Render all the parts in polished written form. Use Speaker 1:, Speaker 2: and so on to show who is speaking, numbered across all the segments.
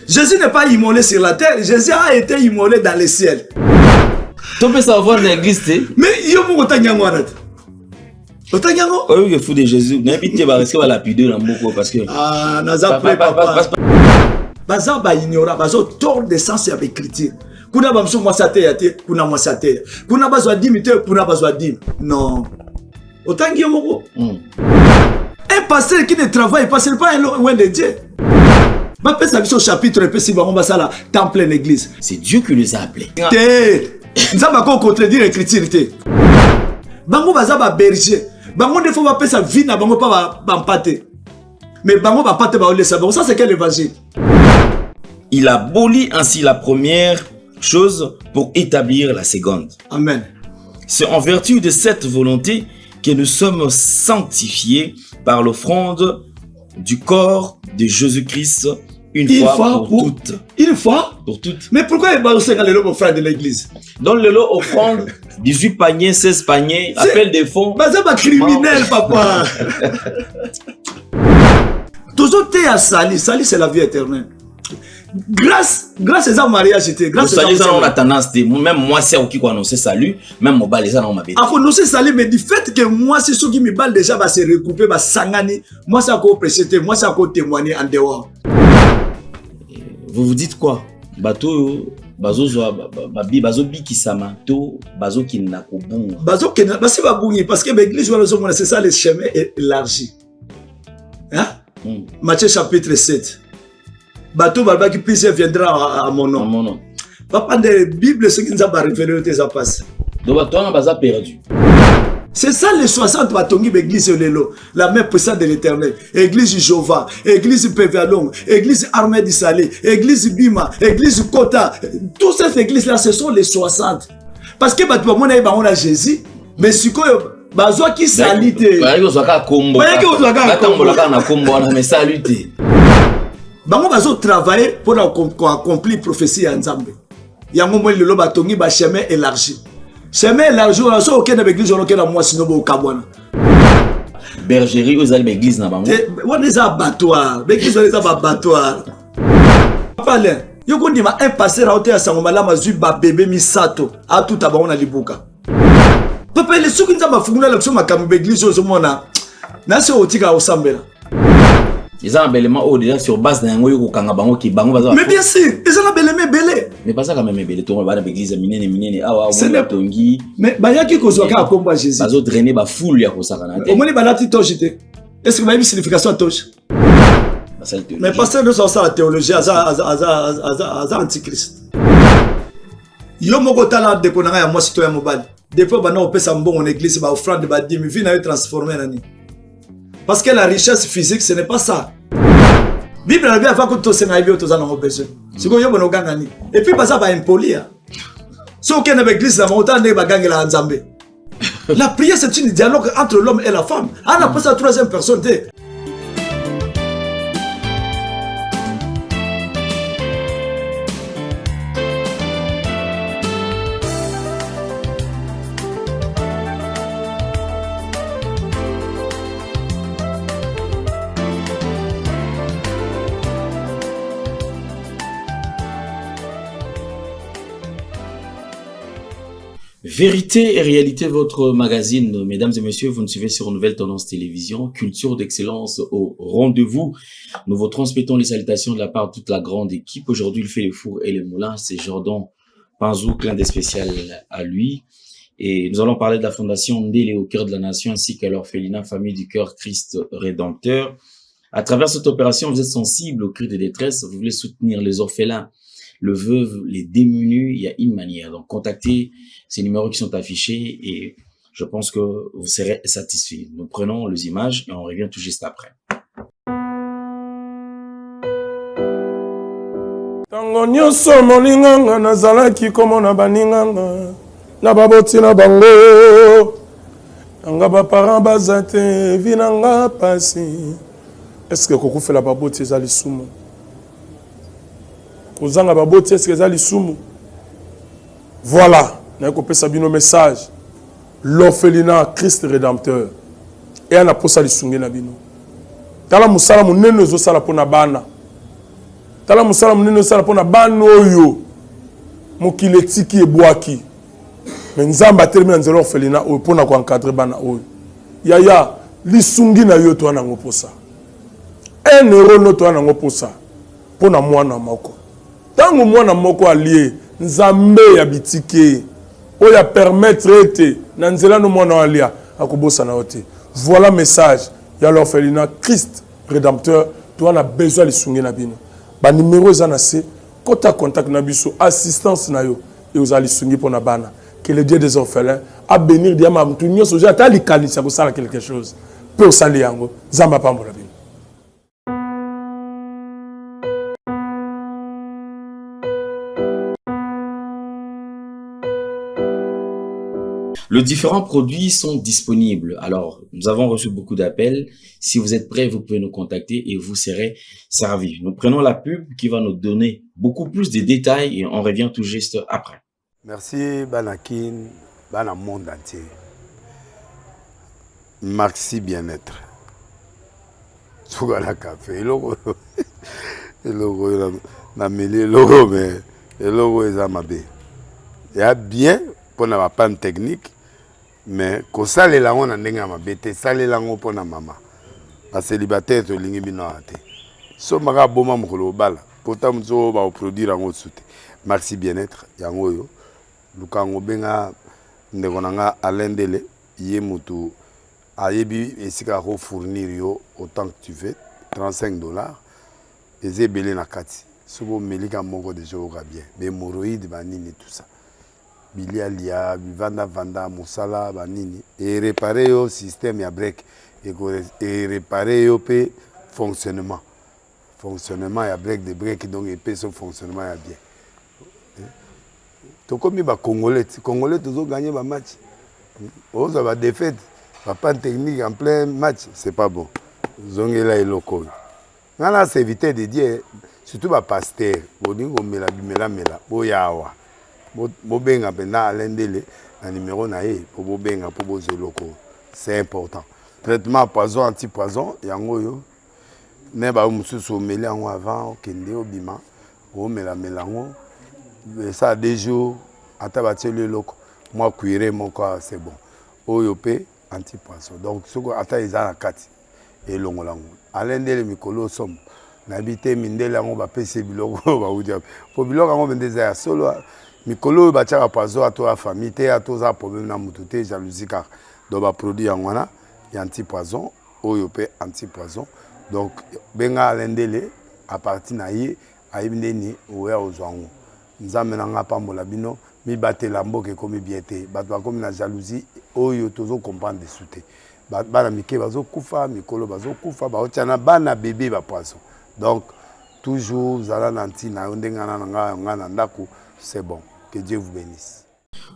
Speaker 1: Jésus n'est pas immolé sur la terre, Jésus a été immolé dans le ciel.
Speaker 2: Tu peux savoir l'église.
Speaker 1: Mais il y a beaucoup de Otanyango?
Speaker 2: Oui, il faut de Jésus. N'importe quoi, parce que va lapider dans beaucoup parce que.
Speaker 1: Ah, naza prêt papa. Baza ba ignora, bazo tort de sens avec l'écriture. Kuna ba mso mwasa te yate, kuna mwasa te. Kuna bazwa 10 minutes, kuna bazwa 10. Non. Otangi moko. Un pasteur qui ne travaille pas, c'est pas loin de Dieu. Ba pesa biso chapitre et si ba ça la temple en église.
Speaker 2: C'est Dieu qui les a appelés.
Speaker 1: Nzamba ko contredire l'écriture te. Bango baza ba berger. Bango ne faut pas pesa vie na bango pas ba mpate. Mais bango ba pate ba olesa. Bon ça c'est quel évangile?
Speaker 2: Il abolit ainsi la première chose pour établir la seconde.
Speaker 1: Amen.
Speaker 2: C'est en vertu de cette volonté que nous sommes sanctifiés par l'offrande du corps de Jésus-Christ une fois pour toutes.
Speaker 1: Une fois
Speaker 2: pour toutes.
Speaker 1: Mais pourquoi il va aussi le lot frère de l'église?
Speaker 2: Dans le lot offrande 18 paniers, 16 paniers, appel des fonds.
Speaker 1: Mais c'est pas criminel, papa. Toujours t'es à Sali. Sali, c'est la vie éternelle. Grâce à ça, mariage, c'était grâce
Speaker 2: à ça. On a tendance, même moi, c'est qui a annoncé salut, même mon bal, ça, on m'a dit.
Speaker 1: A annoncé salut, mais du fait que moi, c'est ceux qui me balent déjà, va se recouper, va s'angani. Moi, ça a prêché, moi, ça a témoigné en dehors.
Speaker 2: Vous vous dites quoi? Bateau, bazo biki samato, bazo qui n'a qu'au bon.
Speaker 1: Bazo qui n'a pas si va bougner parce que l'église, c'est ça, le chemin est élargi. Hein? Matthieu chapitre 7. Bateau Balba qui plusieurs viendra à mon nom.
Speaker 2: À mon nom.
Speaker 1: Papa de la Bible, ce qui nous a révélé, tes passes.
Speaker 2: Donc, bateau n'a pas perdu.
Speaker 1: C'est ça les 60 batongi l'église Lelo, la même puissance de l'éternel. Église Jéhovah, église Pévalong, église Armée du Salé, église Bima, église Kota. Toutes ces églises-là, ce sont les 60. Parce que bateau, on a Jésus, mais ce que bazo qui salite. Bango bazo travailler pour accomplir prophétie à Nzambe. Yango mo lelo batongi ba chemin élargi. Chemin élargi on so okena l'église on okena moi sino bo kabwana.
Speaker 2: Bergerie aux l'église na bango.
Speaker 1: On les abattoirs, l'église on les abattoirs. Papa yo ko ndima un pasteur auto ya sango malama zui ba bébé misato a tout aba on a libuka. Papa le soki nzamba fungula la kusoma kambe l'église zo mona. Na se otika osambela.
Speaker 2: Ils ont un élément déjà sur base d'un goyo kanga bango qui bango baza.
Speaker 1: Mais bien sûr, ils ont un élément belé.
Speaker 2: Mais pas ça quand même belé to ba na église minene awa
Speaker 1: on
Speaker 2: tongi.
Speaker 1: Mais bayaki ko zo ka komba Jésus.
Speaker 2: Bazo drainer ba foule ya ko sakana te.
Speaker 1: Au moins balati tojité. Est-ce que vous avez une signification toche? Mais pasteur de ça la théologie aza antichrist. Yo moko tala de konanga ya moi citoyen mobile. Des fois bana opesa mbongo en église ba offrande ba 10 000 vie na transformer nani. Parce que la richesse physique, ce n'est pas ça. Bible a bien fait que tout ça aille aux anneaux besoin. C'est quoi yo bono gangani. Et puis ça va impoli. Si aucun église n'a montant ne va gagner la Nzambe. La prière c'est un dialogue entre l'homme et la femme. On n'a pas sa troisième personne.
Speaker 2: Vérité et réalité, votre magazine, mesdames et messieurs, vous nous suivez sur Nouvelle Tendance Télévision, culture d'excellence au rendez-vous. Nous vous transmettons les salutations de la part de toute la grande équipe. Aujourd'hui, il fait les fours et les moulins. C'est Jordan Panzou, clin d'œil spécial à lui. Et nous allons parler de la fondation Ndélé au cœur de la nation ainsi qu'à l'orphelinat Famille du Cœur Christ Rédempteur. À travers cette opération, vous êtes sensible aux cris de détresse. Vous voulez soutenir les orphelins, le veuve, les démunis. Il y a une manière. Donc, contactez ces numéros qui sont affichés et je pense que vous serez satisfait. Nous prenons les images et on revient tout juste après.
Speaker 3: Tango nyonso molinganga nazalaki komona baninganga na baboti na bango nanga baparent baza te vinanga pasi. Est-ce que kokufela baboti ezali sumu? Kozanga baboti est-ce que ezali sumu? Voilà. N'a pas sabino message l'orphelinat Christ Rédempteur et on a posé les sungé na bino tala musala munene zo sala pona bana tala musala munene sala pona bana oyo mokili etiki ebwaki mais nzamba atelemi na nzela orphelina oyo pona ko encadrer bana oyo yaya lisungi na yo to nango posa 1 euro no to nango posa pona mwana moko tango mwana moko alie nzambe ya bitike oyo ya permettre ete na nzela no mwana alia akobosa na ote. Voilà message ya l'orphelinat Christ rédempteur to a besoin lisungi na bino ba numéro za na se kota contact na biso assistance na yo et aux lisungi pona bana que le Dieu des orphelins a bénir diama mtu nyoso ja ta likanisa ko sala quelque chose peut sali yango zamba pambola bino.
Speaker 2: Les différents produits sont disponibles. Alors, nous avons reçu beaucoup d'appels. Si vous êtes prêts, vous pouvez nous contacter et vous serez servis. Nous prenons la pub qui va nous donner beaucoup plus de détails et on revient tout juste après.
Speaker 4: Merci Banakin, Bana monde entier. Maxi bien-être. Sougala café, logo, na mêlé logo, mais le logo est amabé. Il y a bien pour la panne technique. Mais quand ça les langues on a n'enga ma bête, ça les langues pour na maman. La célibataire to lingi bino ate. So maga boma mukolo bala. Pourtant mzo ba produire en soute. Merci bien-être yango yo. Lukango benga ndeko nanga alendele yé mutu ayebi esika ko fournir yo autant que tu veux $35. Eze belé na kati. Sobo melika moko de joga bien. Be moroïde banini tout ça. Bilialia, vanda, musala, banini. Et réparer au système ya break. Et réparer au fonctionnement. Fonctionnement ya break de break, donc et son fonctionnement ya bien. Donc comme il va Congolais toujours gagner ma match. Oh, ça va défaite. Pas de technique en plein match, c'est pas bon. Zongela et loco. Là, c'est éviter de dire, surtout ma pasteur, Bodingo mela, boyawa. Bobenga pena alendele na numéro na ye pour bobenga pour bozo loko, c'est important. Traitement poison anti-poison yango yo ne ba mususu meli yango avant kende obima o mela melango ça 2 jours ata ba tele loko moi cuire mon corps c'est bon oyo pe anti-poison donc soko ata ezala kati et longolango alendele mikolo somme nabité mindele yango ba pese biloko ba udia po biloko yango bendeza ya solo mikolo ba tchaka poison à toi famille te à toi problème na mututé jalousie car do ba produit yango anti-poison oyo pe anti-poison donc benga alendele à partir na ye ayibindeni oya ozwango nzambe nanga pambola bino mi batela mboke komi biete bato bakomi na jalousie oyo tozo comprendre de souté bana mike bazo kufa mikolo bazo kufa ba otiana bana bébé ba poisson donc toujours zala nanti na ndenga na nga na ndako c'est bon. Que Dieu vous bénisse.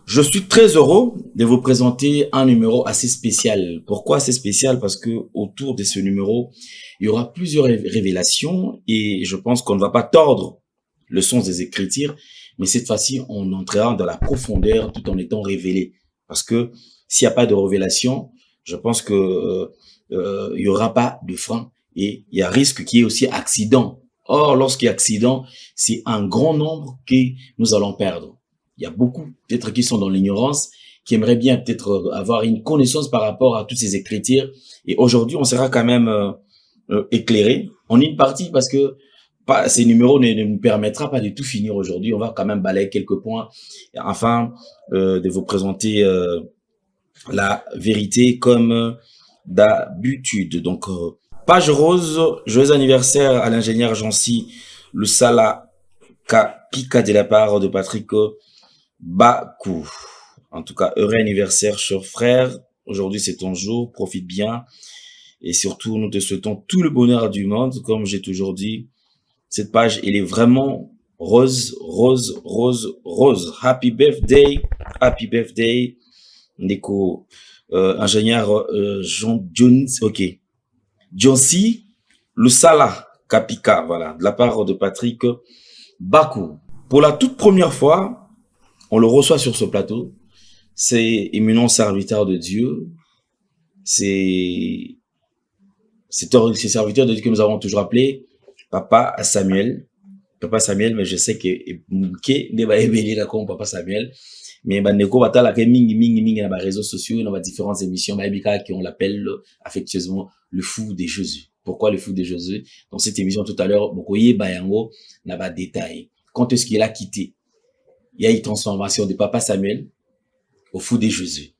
Speaker 2: Je suis très heureux de vous présenter un numéro assez spécial. Pourquoi assez spécial? Parce que autour de ce numéro, il y aura plusieurs révélations et je pense qu'on ne va pas tordre le sens des Écritures, mais cette fois-ci, on entrera dans la profondeur tout en étant révélé. Parce que s'il n'y a pas de révélation, je pense que il y aura pas de frein et il y a risque qu'il y ait aussi accident. Or, lorsqu'il y a accident, c'est un grand nombre que nous allons perdre. Il y a beaucoup, peut-être, qui sont dans l'ignorance, qui aimeraient bien peut-être avoir une connaissance par rapport à toutes ces écritures. Et aujourd'hui, on sera quand même éclairé en une partie parce que ces numéros ne nous permettra pas de tout finir aujourd'hui. On va quand même balayer quelques points afin de vous présenter la vérité comme d'habitude. Donc, page rose, joyeux anniversaire à l'ingénieur Jancy Lusala Kapika de la part de Patrick Bakou. En tout cas, heureux anniversaire, cher frère. Aujourd'hui, c'est ton jour. Profite bien. Et surtout, nous te souhaitons tout le bonheur du monde. Comme j'ai toujours dit, cette page, elle est vraiment rose, rose, rose, rose. Happy birthday. Happy birthday. Ndeko, ingénieur John Jones. OK. Jancy Lusala Kapika. Voilà. De la part de Patrick Bakou. Pour la toute première fois, on le reçoit sur ce plateau. C'est éminent serviteur de Dieu. C'est serviteur de Dieu que nous avons toujours appelé Papa Samuel. Papa Samuel, mais je sais que Mouké ne va éveiller comme Papa Samuel. Mais Bandeko va la mingi dans les réseaux sociaux, dans les différentes émissions, qui on l'appelle affectueusement le fou de Jésus. Pourquoi le fou de Jésus? Dans cette émission tout à l'heure, Bokoye Bayango n'a pas de détails. Quand est-ce qu'il a quitté? Il y a une transformation de Papa Samuel au fou de Jésus.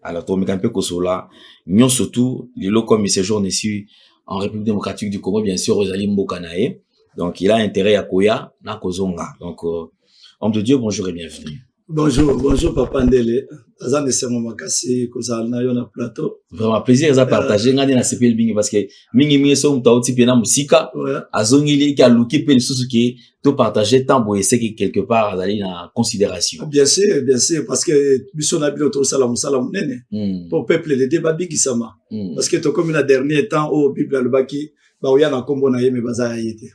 Speaker 2: Alors, tu me un peu Kosola, nous surtout, les locaux comme séjourne ici en République démocratique du Congo, bien sûr, Rosalie Mbokanae. Donc, il a intérêt à Koya, na Kozonga. Donc, homme de Dieu, bonjour et bienvenue.
Speaker 1: Bonjour, Papa Ndele. Azan de Semo Makasi, Kozalna Yona Plateau.
Speaker 2: Vraiment, plaisir à partager. Ngade na CPL Bingi parce que Mingi so mtauti pena musika. Azongili ki aluki pe lisusu ki to partager tant bo essayer que quelque part d'aller na considération.
Speaker 1: Bien sûr, parce que biso na bilo to salam nene. Pour peuple le débat Bingi sama. Parce que to comme la dernier temps au Bible le baki ba oya na kombo na yeme baza yete.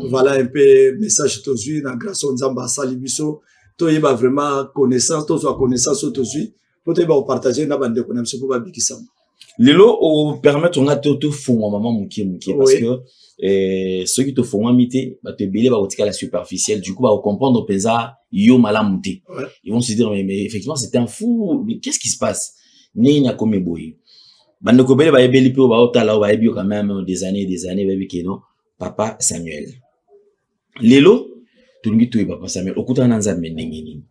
Speaker 1: Voilà un peu message to zui na grâce nzamba sali biso. To yeba vraiment connaissance, to soit connaissance to zui. Pour te ba partager na bande connaissance pour ba Bingi sama.
Speaker 2: Lelo o permettre on a to fond maman mukie parce que ceux qui te font amité ba te belé ba otika la superficielle du coup ba comprendre pesa yo malamuté. Ils vont se dire mais effectivement c'était un fou, mais qu'est-ce qui se passe? Ni na comme boy. Bande ko belé ba yebeli pe ba otala ba yebi quand même des années ba bi non Papa Samuel. Lelo to ngi to Papa Samuel okuta na nzambe ndengeni.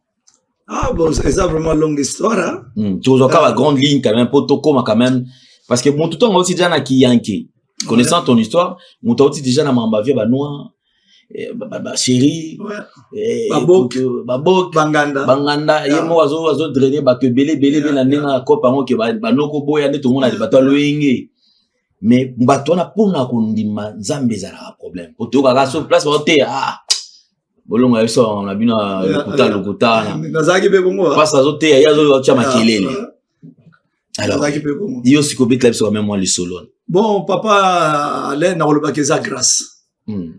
Speaker 1: Ah bon, c'est ça vraiment longue histoire.
Speaker 2: Tu vois la grande ligne quand même pour Tokoma quand même parce que mon tout temps aussi déjà na Kiyanke. Connaissant ton histoire, mon tout aussi déjà na Mambavia ba noir chéri babok banganda yemo wazo drainer ba que belé na nenga kopa ngo ke ba noko boya ne to mona de bato loenge mais bato na pona ko ndima nzambe za la problème pour to ka so place ba te bolongo yeso on a bina lokuta
Speaker 1: nazaki be bongo
Speaker 2: passe azote ya zo cha makelele alors yo sikobit la biso même moi le solo
Speaker 1: bon papa Alain na olobaki za grâce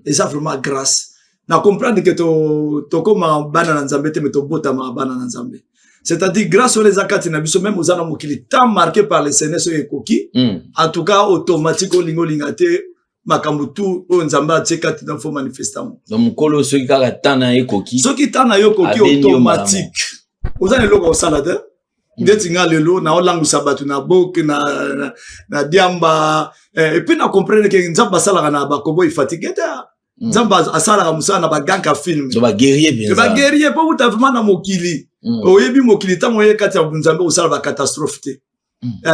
Speaker 1: et ça vraiment grâce na comprendre que to comme bana na nzambe te mais to bota ma bana na nzambe c'est-à-dire grâce aux les akati na biso même aux mokili tant marqué par les Seigneur so ekoki en tout cas automatique lingate makambu tout o nzamba tsekati dans fo manifestement
Speaker 2: donc mukolo ceux qui kaka tana ekoki
Speaker 1: ceux qui tana yokoki automatique ozana loko salade ndeti nga lelo na olangu sabatu na boke na diamba et puis na comprendre que nzamba sala na ba kobo ifatigue ta nzamba asala musana na ba ganka film
Speaker 2: ba guerrier bien ça
Speaker 1: ba guerrier pas vous vraiment na mokili oyebi mokili ta moye kati ya nzamba osala ba catastrophe te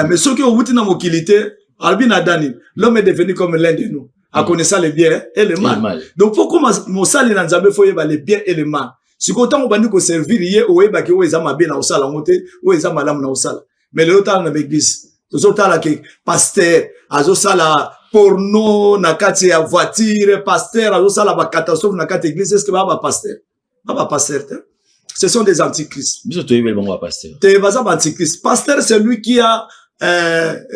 Speaker 1: mais ceux qui ont wuti na mokili te albina dani l'homme est devenu comme l'un de nous à connaissant le bien et le mal donc pourquoi mo sali na nzamba faut yeba le bien et le mal si autant on bandi ko servir yé oyeba ke oyeza mabe na osala ngote oyeza malamu na osala mais le otala na église toujours tala ke pasteur azo sala porno na kati ya voiture pasteur azo sala ba catastrophe na kati église est-ce que ba pasteur ce sont des antichrists
Speaker 2: biso to yebel bongo pasteur
Speaker 1: te baza ba antichrist pasteur c'est lui qui a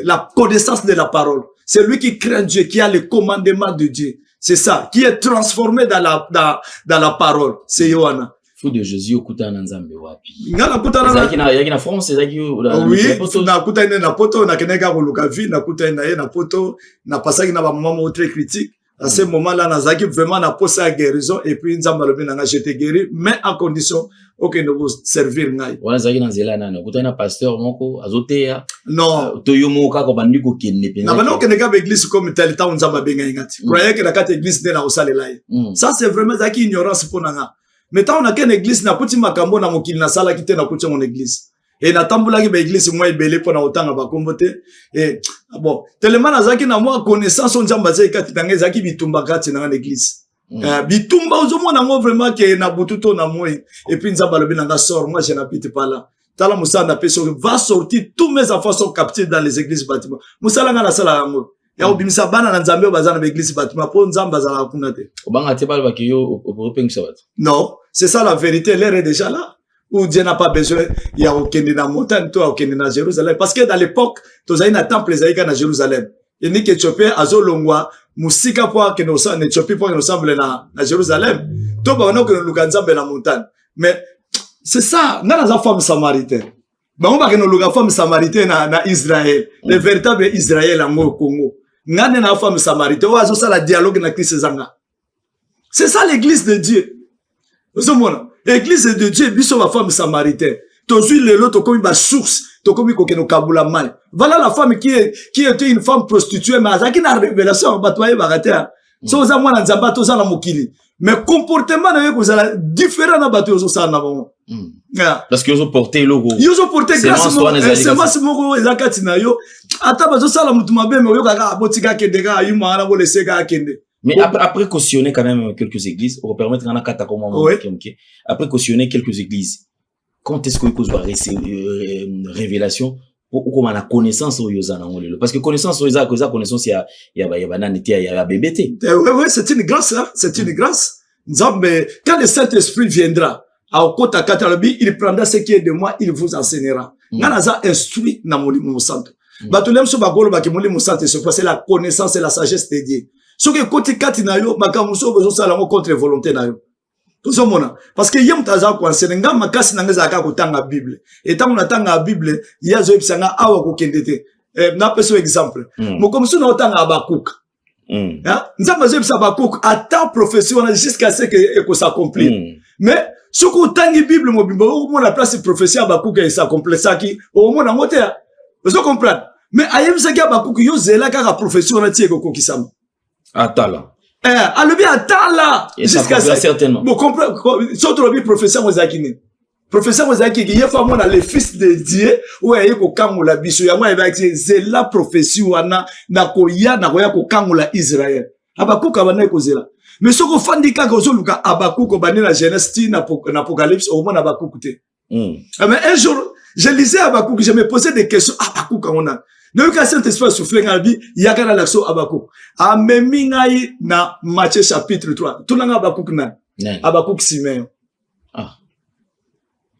Speaker 1: la connaissance de la parole c'est lui qui craint Dieu qui a le commandement de Dieu c'est ça qui est transformé dans la parole c'est Yohana
Speaker 2: fou de Jésus okuta na nzambe wapi
Speaker 1: ngala kutana
Speaker 2: yaki na France ezaki
Speaker 1: oui na kutana na poto na keneka ko lukavi na kutana na poto na pasaki na ba moment très critique à ce moment là na zaki vraiment na posa guérison et puis nzamba lobi na j'étais guéri mais en condition OK de vous servir ngai
Speaker 2: wala zaki na nzela nana kutana pasteur moko azoteya
Speaker 1: non
Speaker 2: to yomo ka ko bandi ko kenne pe
Speaker 1: na bano keneka ba église comme tel temps nzamba benga ngati croyez que la carte église de na osalela ça c'est vraiment zaki ignorance pour nanga mais tant on a qu'une église na kuti makambo na mokili na sala kite na kuti mon église et na tambula ki ba église moi belé pour na otanga ba kombote et bon tellement na zaki na moi connaissance on jamba zaki kati tanga zaki bitumba kati na l'église bitumba ozomo na moi vraiment que na bututo na moi et puis nzamba lobi na sort moi je n'habite pas là tala musana peso va sortir tous mes enfants sont captifs dans les églises bâtiments musala na sala yango ya obimisa bana na nzambe bazana ba église bâtiment po nzamba za kuna te
Speaker 2: obanga te bal ba ki yo opengisa bat
Speaker 1: non c'est ça la vérité l'heure est déjà là où Dieu n'a pas besoin il y a aucun dans montagne toi aucun dans Jérusalem parce que dans l'époque tozali na temple zaika na Jérusalem et ni que Éthiopie azolongwa musika po que no sa Éthiopie po que no semble na Jérusalem to ba no que luka nzambe na montagne mais c'est ça na za femme samaritaine ba on ba que no luka femme samaritaine na Israël le véritable Israël en Congo ngane na femme samaritaine oazo sala dialogue na Christ zanga C'est ça l'église de Dieu. L'église de Dieu, biso ma femme samaritaine. Tozui lelo tokomi ba source, tokomi kokeno kabula mal. Voilà la femme qui était une femme prostituée, mais qui n'a révélation batoye barater. So za mwana nzamba to za na mokili. Mais comportement na yeko za différent na bato zo sa na bon.
Speaker 2: Parce que yo porté logo.
Speaker 1: Yo porté grâce c'est moko ezakati na yo. Ata bazo sala mutu mabe mais yo kaka botika kendeka yuma na bo leseka kende.
Speaker 2: Mais après cautionner quand même quelques églises, on va permettre qu'on a kata comme après cautionner quelques églises. Quand est-ce que vous avez révélation ou comment la connaissance au yozana parce que connaissance au yozana connaissance il y a banane il y a BBT.
Speaker 1: Oui, c'est une grâce hein, c'est une grâce. Mais quand le Saint-Esprit viendra à Okota Katalabi, il prendra ce qui est de moi, il vous enseignera. Nanaza instruit na molimo santo. Batulem so bagolo ba ke molimo santo c'est la connaissance et la sagesse de Dieu. Ce que côté katina yo makamuso bezo sala contre volonté na yo. Parce que yem taza kwa senenga makasi nangeza ka kutanga Bible. Et tant on atanga Bible, ya zo epsanga awa ko kendete. Na peso exemple. Mokomso na otanga Abakuk. Nzamba zo epsa Abakuk ata profession jusqu'à ce que ko s'accomplir. Mais ce que tangi Bible mo bimbo au moins la place prophétie Abakuk et s'accomplir ça qui au moins na moté. Vous comprenez? Mais ayem ça ki Abakuk yo zela ka profession na tie ko kokisama.
Speaker 2: Atala.
Speaker 1: Alors bien attends là
Speaker 2: jusqu'à ça certainement.
Speaker 1: Bon comprendre surtout le professeur Mozakine. Professeur Mozakine il y a fameux le fils de Dieu ou il ko kamula biso ya moi c'est la prophétie wana na koya ko kamula Israël. Abakuk abana ko zela. Mais ce ko fandika ko zoluka Abakuk bani na Genèse na Apocalypse au moins Abakuk te. Mais un jour je lisais Abakuk, je me posais des questions Abakuk on a donc quand Saint-Esprit souffle dans la vie, il y a quand l'action Abakuk. Amemi ngai na Matthieu chapitre 3. Tout l'anga Abakuk na. Abakuk Simeon.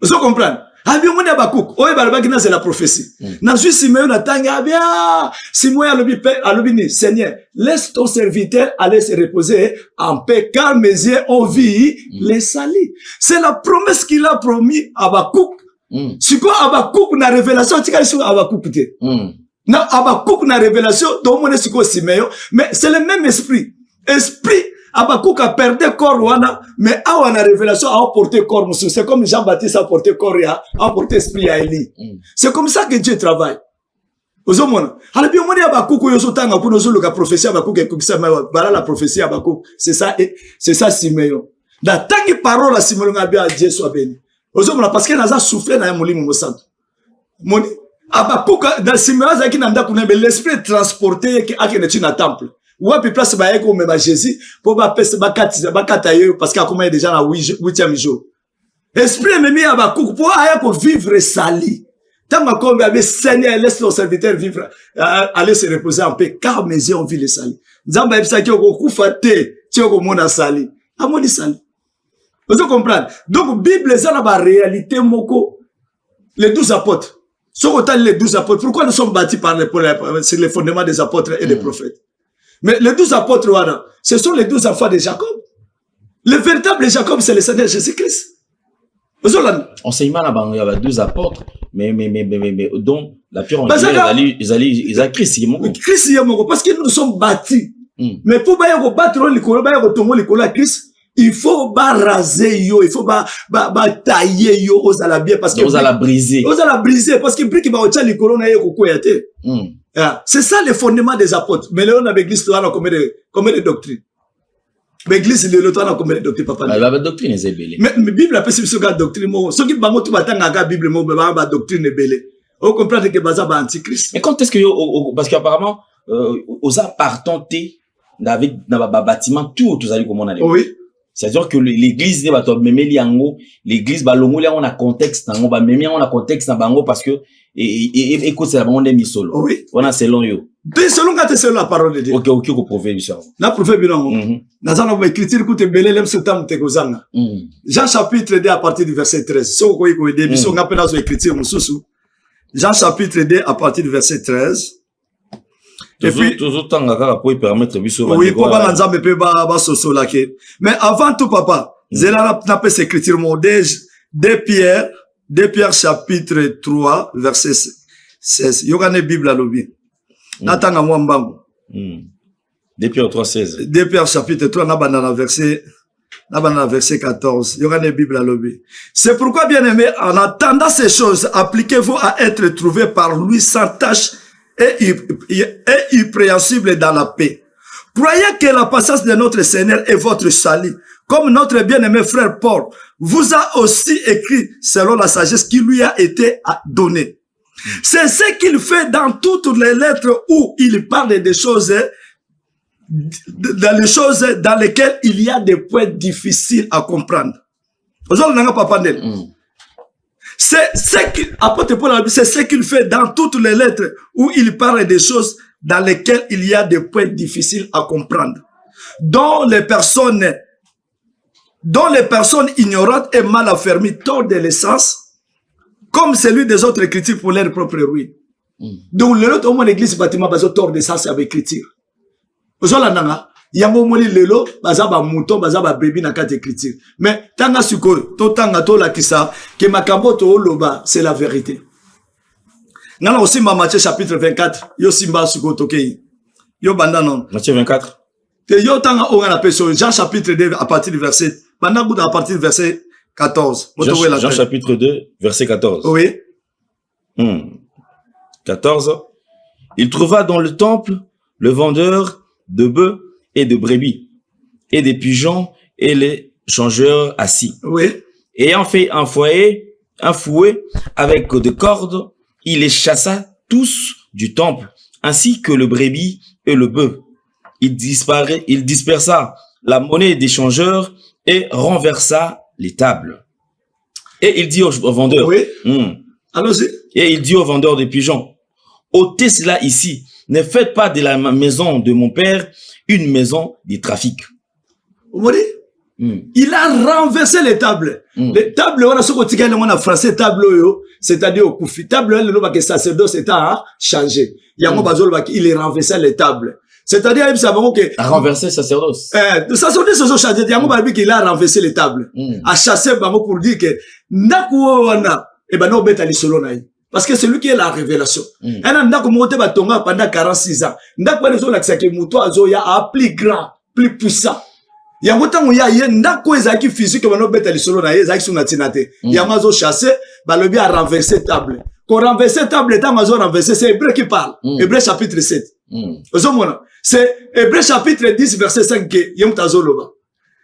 Speaker 1: Vous comprenez? Abi on Abakuk. Oye balabaki na c'est la prophétie. Na suis Simeon na tanga bien. Simeon alobi ni Seigneur, laisse ton serviteur aller se reposer en paix car mes yeux ont vu les salis. C'est la promesse qu'il a promis à Abakuk. C'est quoi Abakuk na révélation tika sur Abakuk te. Non, Abakuk na révélation, donc on est sur Simeon, mais c'est le même esprit. Esprit, Abakuk a perdu corps wana, mais a na révélation a porté corps monsieur. C'est comme Jean-Baptiste a porté corps a porté esprit à Élie. C'est comme ça que Dieu travaille. Vous comprenez? Alors bien on est Abakuk yo sotanga pour nous le prophétie Abakuk et ça voilà la prophétie Abakuk. C'est ça Simeon. Da tangi parole à Simeon ngabia Dieu soit béni. Vous comprenez parce que naza souffler na molimo mosanto. Moni Abakuk dans Simeon zaki nanda kuna l'esprit transporté qui a kenetu na temple. Ou à place ba yeko me ba Jésus pour ba peste ba kata yo parce qu'il a commencé déjà na 8e jour. Esprit me mis Abakuk pour ayako vivre sali. Tant comme avait Seigneur laisse ton serviteur vivre aller se reposer en paix car mes yeux ont vu les sali. Nzamba ebisa ki ko kufate ti ko mona sali. Amoni sali. Vous comprenez? Donc Bible ça na ba réalité moko les 12 apôtres. Sur les 12 apôtres, pourquoi nous sommes bâtis sur les fondements des apôtres et des prophètes? Mais les 12 apôtres, voilà, ce sont les 12 enfants de Jacob. Le véritable Jacob, c'est le Seigneur Jésus-Christ.
Speaker 2: Enseignement là-bas, il y avait 12 apôtres, mais, donc, la pire, on dit, ils ont Christ,
Speaker 1: parce que nous sommes bâtis. Mais pour battre le Christ, il faut raser yo, il faut tailler yo aux ala bien parce que
Speaker 2: aux ala briser
Speaker 1: parce que brique ba ocha likolo na yo kokoyate. C'est ça le fondement des apôtres. Mais là on a l'église là combien de doctrines. L'église le temps a combien de doctrines papa.
Speaker 2: La doctrine est belée.
Speaker 1: Mais Bible appelle ce que doctrine mo. Ce qui bango tout batanga ga Bible mo ba doctrine belée. On comprend que baza ba antichrist.
Speaker 2: Mais quand est-ce que parce qu'apparemment aux appartentés avec dans bâtiment tout allez comment on a.
Speaker 1: Oui.
Speaker 2: C'est-à-dire que l'église l'église on a contexte on a contexte parce que écoute c'est la bande mis solo.
Speaker 1: Oui.
Speaker 2: On a selon yo.
Speaker 1: Selon quand c'est la parole de Dieu.
Speaker 2: OK ko prophète ça.
Speaker 1: Na prophète bilango. Nazana ba écriture ko te belé lem setam te kozanga. Jean chapitre 2 à partir du verset 13. So ko ko début so ngapela so écriture mususu. Jean chapitre 2 à partir du verset 13.
Speaker 2: Et puis toujours tanga pour permettre biso
Speaker 1: oui pour ba nzambe pe ba soso la ke. Mais avant tout papa, zela na pe écriture modège de Pierre chapitre 3 verset 16. Yogane Bible alobi. Natanga mwambango.
Speaker 2: De Pierre 3 16.
Speaker 1: De Pierre chapitre 3 na banana verset Verset 14. Il y aura une Bible à l'obé. C'est pourquoi, bien aimé, en attendant ces choses, appliquez-vous à être trouvés par lui sans tache et irrépréhensible dans la paix. Croyez que la patience de notre Seigneur est votre salut. Comme notre bien-aimé frère Paul vous a aussi écrit selon la sagesse qui lui a été donnée. C'est ce qu'il fait dans toutes les lettres où il parle des choses, dans les choses dans lesquelles il y a des points difficiles à comprendre. C'est ce qu'il fait dans toutes les lettres où il parle des choses dans lesquelles il y a des points difficiles à comprendre, dont les personnes ignorantes et mal affermies tordent de l'essence, comme celui des autres écritures pour leur propre ruine. Donc, le monde l'église bâtiment bazo tord de l'essence avec écriture. Ozola nanga, yango moni lelo, baza ba mouton, baza ba bébé na kate écriture. Mais, tanga suko, to tanga to la kisa, ke makambo to oloba, c'est la vérité. Nana aussi ma Matthieu chapitre 24, yo simba suko tokei. Yo banda non.
Speaker 2: Matthieu 24.
Speaker 1: Te yo tanga onga na peso, Jean chapitre 2 à partir du verset, banda bouda à partir du verset 14.
Speaker 2: Jean chapitre 2, verset 14.
Speaker 1: Oui.
Speaker 2: 14. Il trouva dans le temple le vendeur de bœufs et de brebis, et des pigeons et les changeurs assis.
Speaker 1: Oui.
Speaker 2: Ayant fait un fouet avec des cordes, il les chassa tous du temple, ainsi que le brebis et le bœuf. Il dispersa la monnaie des changeurs et renversa les tables. Et il dit au vendeur,
Speaker 1: oui. Allons-y.
Speaker 2: Et il dit au vendeur de pigeons, ôtez cela ici, ne faites pas de la maison de mon père une maison de trafic.
Speaker 1: Vous voyez? Il a renversé les tables. Les tables, on a ce quotidien, on a français table, c'est-à-dire au koufi. Table, le sacerdoce est à changer. Il a renversé les tables. C'est-à-dire, il a
Speaker 2: renversé le sacerdoce.
Speaker 1: Le sacerdoce, c'est changé. Il a renversé les tables. A chassé, pour dire que, parce que c'est lui qui est la révélation. Pendant 46 ans. Plus grand, plus puissant. Yango tango ya ye ndako ezaki physique bano beta lisolo na ye ezaki suna tinate. Yango zo chasser, balobi a renverser table. Qu'on renverser table tango zo renverser, c'est Hébreu qui parle. Hébreu chapitre 7. Ozomona, c'est Hébreu chapitre 10 verset 5 que yemtazo loba.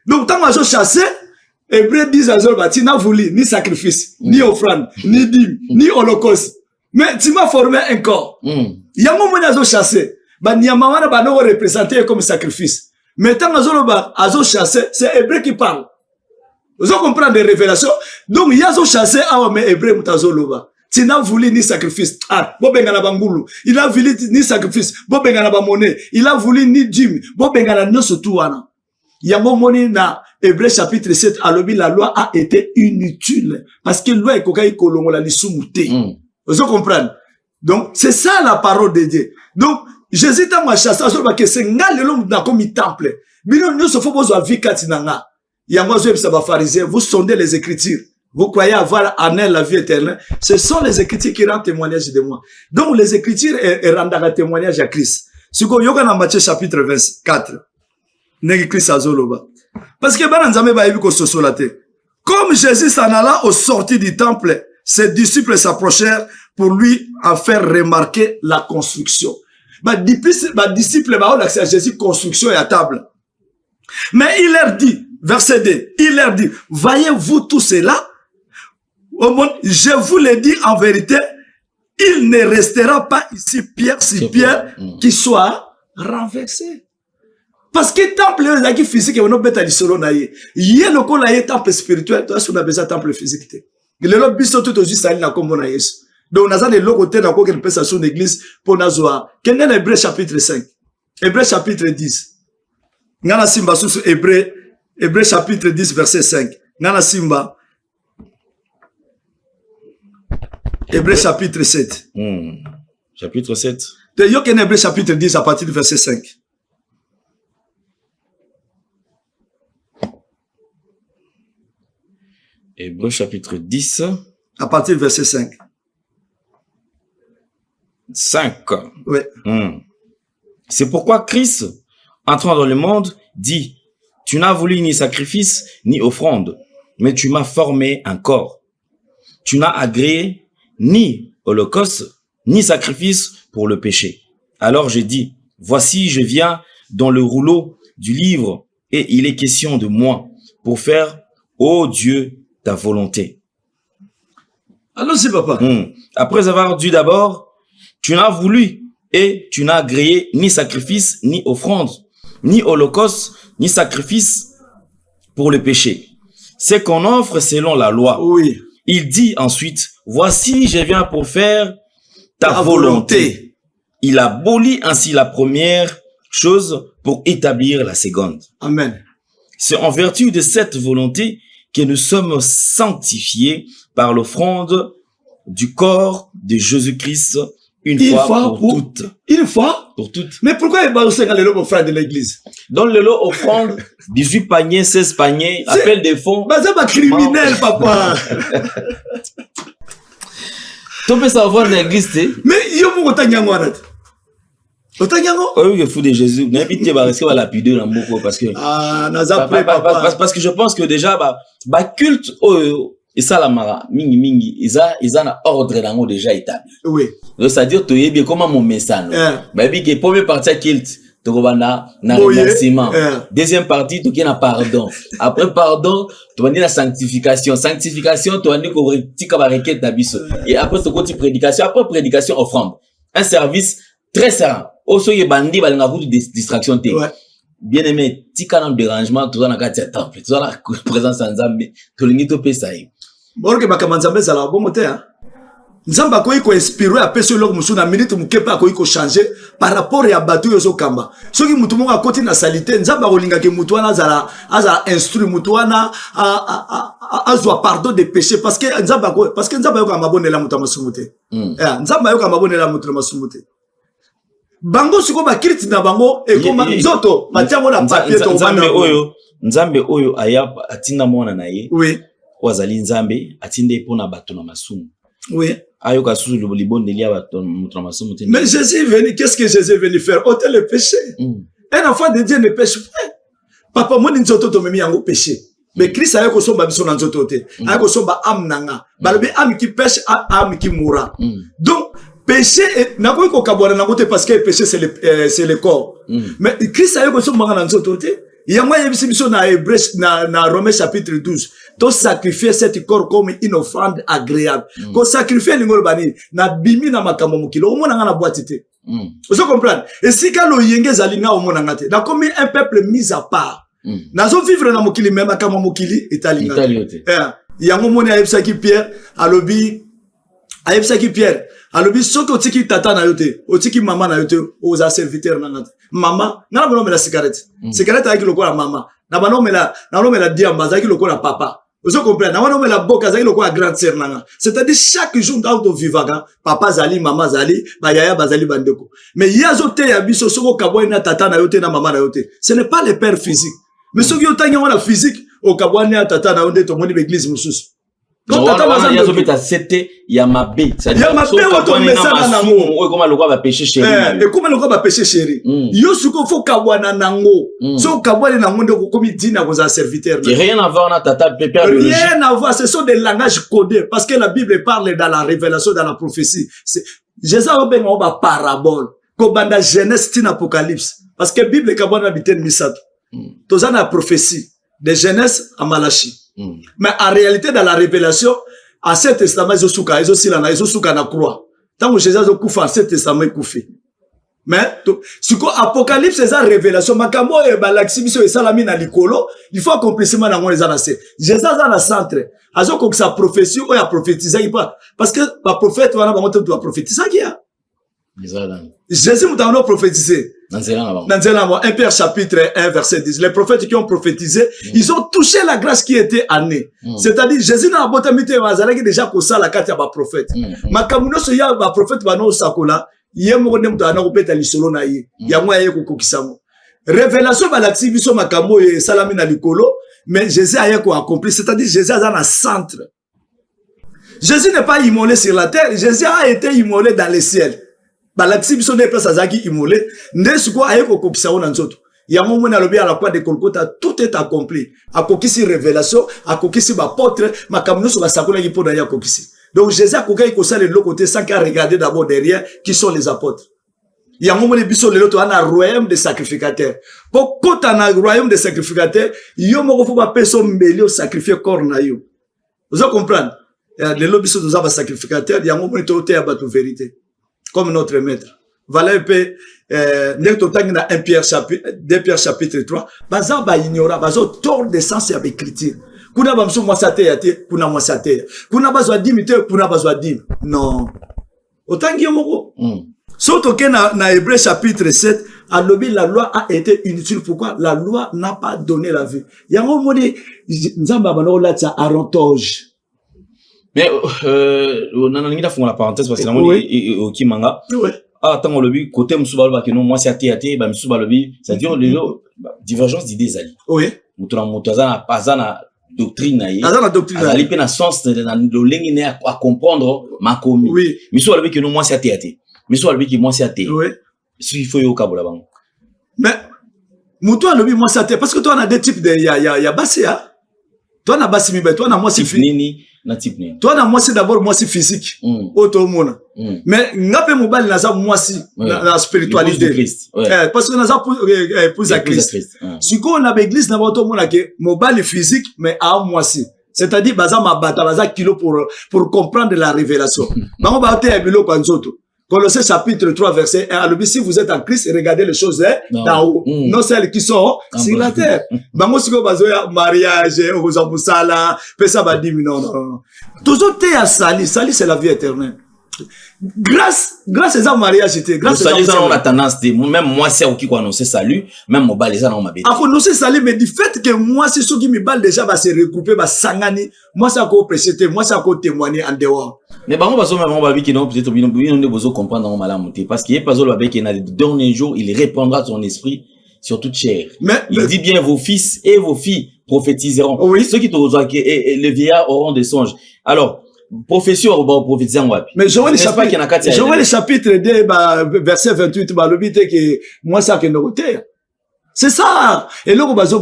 Speaker 1: Donc tango zo chasser, Hébreu 10 azoba tina voulu ni sacrifice, ni offrande, ni dîme, ni holocauste. Mais tu m'as formé un corps. Yango mona zo chasser, ba nyama wana ba no représenter comme sacrifice. Mais tant que chassé, c'est Hébreu qui parle. Vous comprenez des révélations. Donc, il y a chassé, mais Hébreu mutazo loba. Tu n'as voulu ni sacrifice. Bobengana bangulu. Il a voulu ni sacrifice. Bobengana ba monnaie. Il a voulu ni dîme. Bobengana no sotuana. Yango moni na Hébreu chapitre 7, alobi la loi a été inutile. Parce que loi est kokai kolongo la lisumute. Vous comprenez? Donc, c'est ça la parole de Dieu. Donc, Jésus t'a ma chasse, que c'est ngal l'homme n'a comme temple. Bino nous se faut besoin vikati nanga. Yango zo ebisa ba pharisiens, vous sondez les écritures. Vous croyez avoir en elle la vie éternelle. Ce sont les écritures qui rendent témoignage de moi. Donc les écritures rendent témoignage à Christ. Ce qu'on yoga dans Matthieu chapitre 24. Negi Christ azoloba. Parce que bana nzambe ba yebi ko sosolate. Comme Jésus s'en alla au sortie du temple, ses disciples s'approchèrent pour lui en faire remarquer la construction. Disciple, on accès à Jésus, construction et à table. Mais il leur dit, verset 2, il leur dit, voyez-vous tout cela? Je vous le dis en vérité, il ne restera pas ici pierre sur pierre qui soit renversé. Parce que temple, il y a qui physique, on a besoin de solo naïe. Il y a le col naïe temple spirituel, toi, on a besoin de temple physique. Le lot biso tout aussi ça na comme on a yesu. Donc, on a des lots côté dans quoi qu'elle peut s'assurer une église pour Nazoa. Quel est l'Hébreu chapitre 5? Hébreu chapitre 10. Nana Simba sous Hébreu chapitre 10 verset 5. Nana Simba. Hébreu chapitre 7.
Speaker 2: Chapitre 7.
Speaker 1: De Yoken Hébreu chapitre 10 à partir du verset 5.
Speaker 2: Hébreu chapitre 10.
Speaker 1: À partir du verset 5.
Speaker 2: 5.
Speaker 1: Oui.
Speaker 2: C'est pourquoi Christ, entrant dans le monde, dit, Tu n'as voulu ni sacrifice, ni offrande, mais tu m'as formé un corps. Tu n'as agréé ni holocauste, ni sacrifice pour le péché. Alors j'ai dit, voici, je viens dans le rouleau du livre, et il est question de moi, pour faire, ô Dieu, ta volonté.
Speaker 1: Allons-y, papa.
Speaker 2: Après avoir dit d'abord, tu n'as voulu et tu n'as agréé ni sacrifice, ni offrande, ni holocauste, ni sacrifice pour le péché. C'est qu'on offre selon la loi.
Speaker 1: Oui.
Speaker 2: Il dit ensuite, voici, je viens pour faire ta volonté. Il abolit ainsi la première chose pour établir la seconde.
Speaker 1: Amen.
Speaker 2: C'est en vertu de cette volonté que nous sommes sanctifiés par l'offrande du corps de Jésus-Christ une fois pour toutes.
Speaker 1: Une fois
Speaker 2: pour toutes.
Speaker 1: Mais pourquoi il va aussi dans le lot offrande de l'église?
Speaker 2: Dans le lot offrande, 18 paniers, 16 paniers, appel des fonds.
Speaker 1: Bah c'est pas criminel, papa.
Speaker 2: Tu peux savoir l'église,
Speaker 1: mais il y a mon otanyango arrête. Otanyango?
Speaker 2: Oui, le fou de Jésus. N'habite pas rester à la pudeur dans beaucoup parce que.
Speaker 1: Ah, papa.
Speaker 2: Parce que je pense que déjà, culte, et ça la mara, mingi, ils ont un ordre dans déjà établi.
Speaker 1: Oui.
Speaker 2: C'est-à-dire, tu es bien comment mon message. Bah, bien que première partie culte, tu vas na remerciement. Deuxième partie, tu as pardon. Après pardon, tu vas la sanctification. Sanctification, tu vas dire que tu as et après, tu as prédication. Après prédication, offrande. Un service très serein. Aussi, il y a bandi, il y a une distraction. Bien aimé, si tu as un dérangement, tu as un temple, tu as la présence en Zambie, tu as un peu ça.
Speaker 1: Bon, que Bakamanzambe, ça la bon moté, hein. Nzamba koi ko inspiré à peso lok musu na minute mukepa koi ko changer par rapport à batu yozo kamba. Soki mutu monga koti na salité, nzamba kolinga ke mutu wana azala instruit mutu wana azwa pardon des péchés parce que nzamba yoka mabonela mutu masumuté. Nzamba yoka mabonela mutu masumuté. Bango siko ba kiriti na bango e koma nzoto matiango na papier to
Speaker 2: nzambe oyo aya atinda mona na ye.
Speaker 1: Oui.
Speaker 2: Wazali nzambe atinde pona bato na masumu.
Speaker 1: Oui.
Speaker 2: Ayoka sous le libonde lié à ton masumu.
Speaker 1: Mais Jésus est venu, qu'est-ce que Jésus est venu faire? Ôter le péché. Un enfant de Dieu ne pêche pas. Papa moi nzoto to memi yango péché. Mais Christ a yoko somba biso na nzoto te. Ayoko somba am nanga. Balobi am qui pêche am qui mourra. Donc péché na ko ko kabona na côté parce que le péché c'est le corps. Mais Christ a yoko somba na nzoto te. Yamwa yebisi biso na Hébreux na Romains chapitre 12. To sacrifier cet corps comme une offrande agréable. Ko sacrifier l'ingolo bani na bimi na makambo mukilo omona nga na boitité. Vous comprenez? Et si ka lo yenge zalinga omona ngate. Na comme un peuple mis à part. Nazo vivre na mukili même makambo mukili italinga. Yango moni ayebisa ki Pierre alobi alobi soki otiki tata na yote, otiki mama na yote, oza serviteur na ngate. Mama, ngana bono mela cigarette. Cigarette ayaki lokola mama. Na bano mela diamba ayaki lokola papa. Vous comprenez? Na bano mela boka ayaki lokola grande sœur nanga. C'est-à-dire chaque jour dans ton vivant, papa zali, mama zali, ba yaya bazali bandeko. Mais yazo te ya biso soko kabwa na tata na yote na mama na yote. Ce n'est pas le père physique. Mais soki otanga wana physique, o kabwa na tata na yote to moni l'église mususu.
Speaker 2: Quand tata bazali yazo beta c'était yamabe.
Speaker 1: Yamabe wato message na ngo.
Speaker 2: O comment le quoi va pécher chéri.
Speaker 1: Et comment le quoi va pécher chéri. Yo suko fo kabwana nango. So kabwana nango ndeko komi dina ko za serviteur.
Speaker 2: Rien à voir na tata pépère biologique.
Speaker 1: Rien à voir, ce sont des langages codés parce que la Bible parle dans la révélation, dans la prophétie. Jésus a ben ba parabole. Ko banda Genèse tin Apocalypse parce que Bible kabwana biten misato. Tozana la prophétie de Genèse à Malachie. Mais en réalité, dans la révélation, à cet testament, ils ont souka na croix. Tant que Jésus a koufa, cet testament est koufé. Mais, ce qu'Apocalypse, c'est la révélation. Makamo et balaxibiso et salami na likolo, il faut accomplissement dans les anasé. Jésus a la centre. Azo comme sa prophétie, ou a prophétisé, parce que, la prophète, on a prophétisé, qui a. Jésus m'a prophétisé. Dans 1 Pierre chapitre 1 verset 10. Les prophètes qui ont prophétisé, ils ont touché la grâce qui était année. C'est-à-dire, Jésus n'a pas botamité, qui déjà pour ça la carte à ma prophète. Ma kamuno se ya ma prophète va non sakola, yé mo ne mta na kopeta lisolo na ye. Ya mo ye ko kokisamo. Révélation va l'activer sur ma kamo et salami na likolo, mais Jésus a yé ko accompli, c'est-à-dire Jésus a dans le centre. Jésus n'est pas immolé sur la terre, Jésus a été immolé dans le ciel. Balakisi biso ne place azaki immolé ndesuko ayeko kopisa ona nzoto Il y a un moment où à la croix de Golgotha, tout est accompli. À kokisi révélation, à kokisi apôtre, ma kamino sur la sakola qui pour d'ailleurs kokisi. Donc Jésus a kokisi kosa le côté sans qu'à regarder d'abord derrière qui sont les apôtres. Il y a un moment où biso le loto a un royaume de sacrificateurs. Pour quand on a un royaume de sacrificateurs, il y a un moment où personne mêlé au sacrifier corps na yo. Vous comprenez? Le lobby sont des sacrificateurs, il y a un moment où il y a une vérité. Comme notre maître. Voilà un peu, dans 2 Pierre chapitre 3, baza ba ignora, baza tort de sens avec l'écriture. Kuna ba mso mwasa te yate, kuna mwasa te. Kuna bazwa dimite, kuna bazwa dim. Non. Otangi yomoko. Surtout que dans Hébreux chapitre 7, à l'objet la loi a été inutile. Pourquoi? La loi n'a pas donné la vie. Il y a un moment où Nzamba bano la tsa arantoge.
Speaker 2: Mais on a fait la parenthèse parce que au Kimanga. Ah, tant on le dit côté Moussouba que non moi c'est athée bah Moussouba le dit c'est-à-dire le divergence d'idées ali. Oui. Mutuna mutazana pasana doctrine ayi. Azana doctrine. Ali pe na sens na lengi ne à comprendre ma commu. Oui. Moussouba le dit que non moi c'est athée. Moussouba le dit que moi c'est athée. Oui. Il faut yo kabola bango.
Speaker 1: Mais Moutoua le dit moi c'est athée parce que toi on a des types de ya basia. Toi on a basi mi toi on a moi c'est
Speaker 2: fini. Na type ni.
Speaker 1: Toi na moi c'est d'abord moi c'est physique. Auto mona. Mais ngape mobile na za moi si la spiritualité. Parce que na za pour la Christ. Si on a l'église na auto mona que mobile physique mais à moi si. C'est-à-dire baza mabata baza kilo pour comprendre la révélation. Bango ba te ebilo kwa nzoto. Colossiens chapitre 3 verset 1 alors si vous êtes en Christ regardez les choses d'en haut non celles qui sont sur la terre. Bango siko bazoya mariage ozambusala pesa ba dimi non. Toujours te à sali c'est la vie éternelle. Grâce à mariage c'était grâce à
Speaker 2: ça on a tendance de même moi c'est qui quoi annoncer salut même mon bal les gens on m'a dit.
Speaker 1: Ah faut annoncer salut mais du fait que moi c'est ceux qui me bal déjà va se regrouper va sangani moi ça ko prêcher moi ça ko témoigner en dehors.
Speaker 2: Mais bon, parce que on va qui non peut-être bien on besoin comprendre dans malamuté parce qu'il est pas le qui dans les derniers jours il répandra son esprit sur toute chair. Il dit bien vos fils et vos filles prophétiseront. Oui. Ceux qui te rejoignent et les vieillards auront des songes. Alors profession au prophétisant wapi.
Speaker 1: Mais Joël chapitre 2 verset 28 le but que moi ça que nous terre. C'est ça. Et là, on va se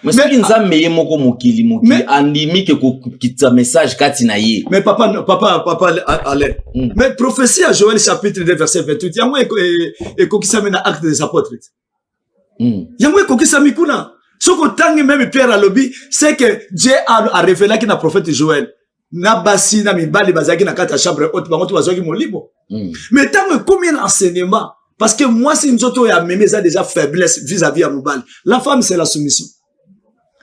Speaker 2: mais ce qui nous a meillé moko mokili andimi que kita message katinaye.
Speaker 1: Mais papa allez. Mais prophétie à Joël chapitre 2 verset 28. Yango et kokisa mena acte des apôtres. Yango et kokisa mikuna. Ce qu'on tangue même Pierre à lobby, c'est que Dieu a révélé qu'il a prophète Joël. Na basi na mibali bazaki na kata chambre haute bango to bazoki mo libo. Mais tant que combien d'enseignements parce que moi, si nous autres, a même ça déjà faiblesse vis-à-vis à Moubal. La femme, c'est la soumission.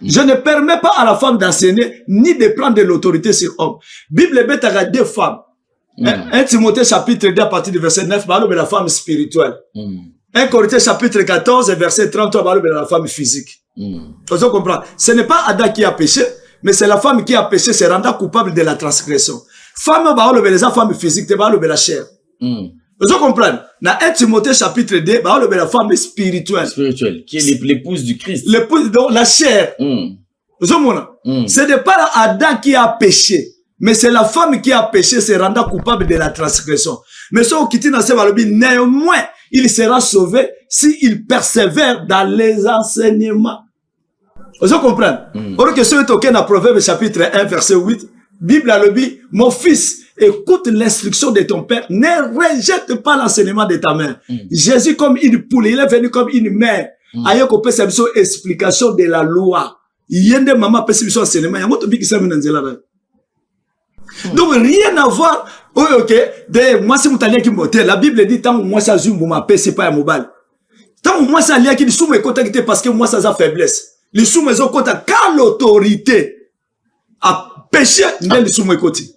Speaker 1: Je ne permets pas à la femme d'enseigner, ni de prendre de l'autorité sur l'homme. Bible bête à 2 femmes. 1 Timothée chapitre 2 à partir du verset 9, parle de la femme spirituelle. 1 Corinthiens chapitre 14, verset 33, parle de la femme physique. Vous comprenez? Ce n'est pas Adam qui a péché, mais c'est la femme qui a péché, se rendant coupable de la transgression. Femme, parle de la femme physique, parle de la chair. Vous comprenez? Dans 1 Timothée chapitre 2, parle de la femme spirituelle.
Speaker 2: Spirituelle, qui est l'épouse du Christ.
Speaker 1: L'épouse, donc la chair. Vous comprenez? Ce n'est pas Adam qui a péché, mais c'est la femme qui a péché, se rendant coupable de la transgression. Mais ce qui dit dans ce balobi, néanmoins, il sera sauvé s'il persévère dans les enseignements. Vous comprenez? Or que ce est auquel dans Proverbe chapitre 1, verset 8, Bible a le dit, mon fils, écoute l'instruction de ton père, ne rejette pas l'enseignement de ta mère. Jésus comme une poule, il est venu comme une mère. Ailleurs qu'on peut savoir explication de la loi. Il y a des mamans qui peuvent enseignement. Il y a d'autres qui savent donc rien à voir. Ok, moi c'est mon talent qui m'ôte. La Bible dit tant moi ça zoom pour m'appeler c'est pas un mobile. Tant moi ça lien qui dit sous mes contacts parce que moi ça a faiblesse. Les sous mes contacts car l'autorité a péché dans les sous mes côtés.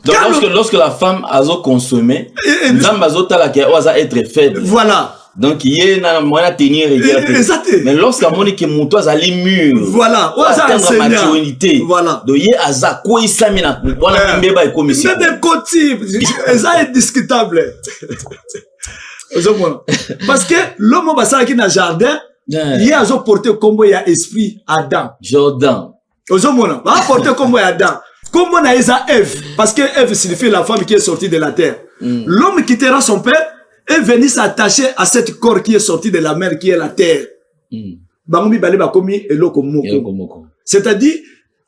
Speaker 2: Donc lorsque la femme a consommé, l'homme a être faible.
Speaker 1: Voilà.
Speaker 2: Donc, il y a un moyen de tenir rigueur. Mais lorsqu'il y a que mon toit est mûr,
Speaker 1: voilà,
Speaker 2: atteindre la maturité.
Speaker 1: Voilà.
Speaker 2: Donc, il y a quoi il s'amène. Voilà, mais des commissions.
Speaker 1: Mais des côtés, ça est discutable. Parce que l'homme qui est dans le jardin, il y a porté comme il y a esprit Adam.
Speaker 2: Jordan.
Speaker 1: Il a porté comme Adam. Comme on a Eve, parce que Eve signifie la femme qui est sortie de la terre. L'homme quittera son père et venir s'attacher à cette corps qui est sorti de la mer, qui est la terre. Bangomi bale bakomi eloko moko. C'est-à-dire,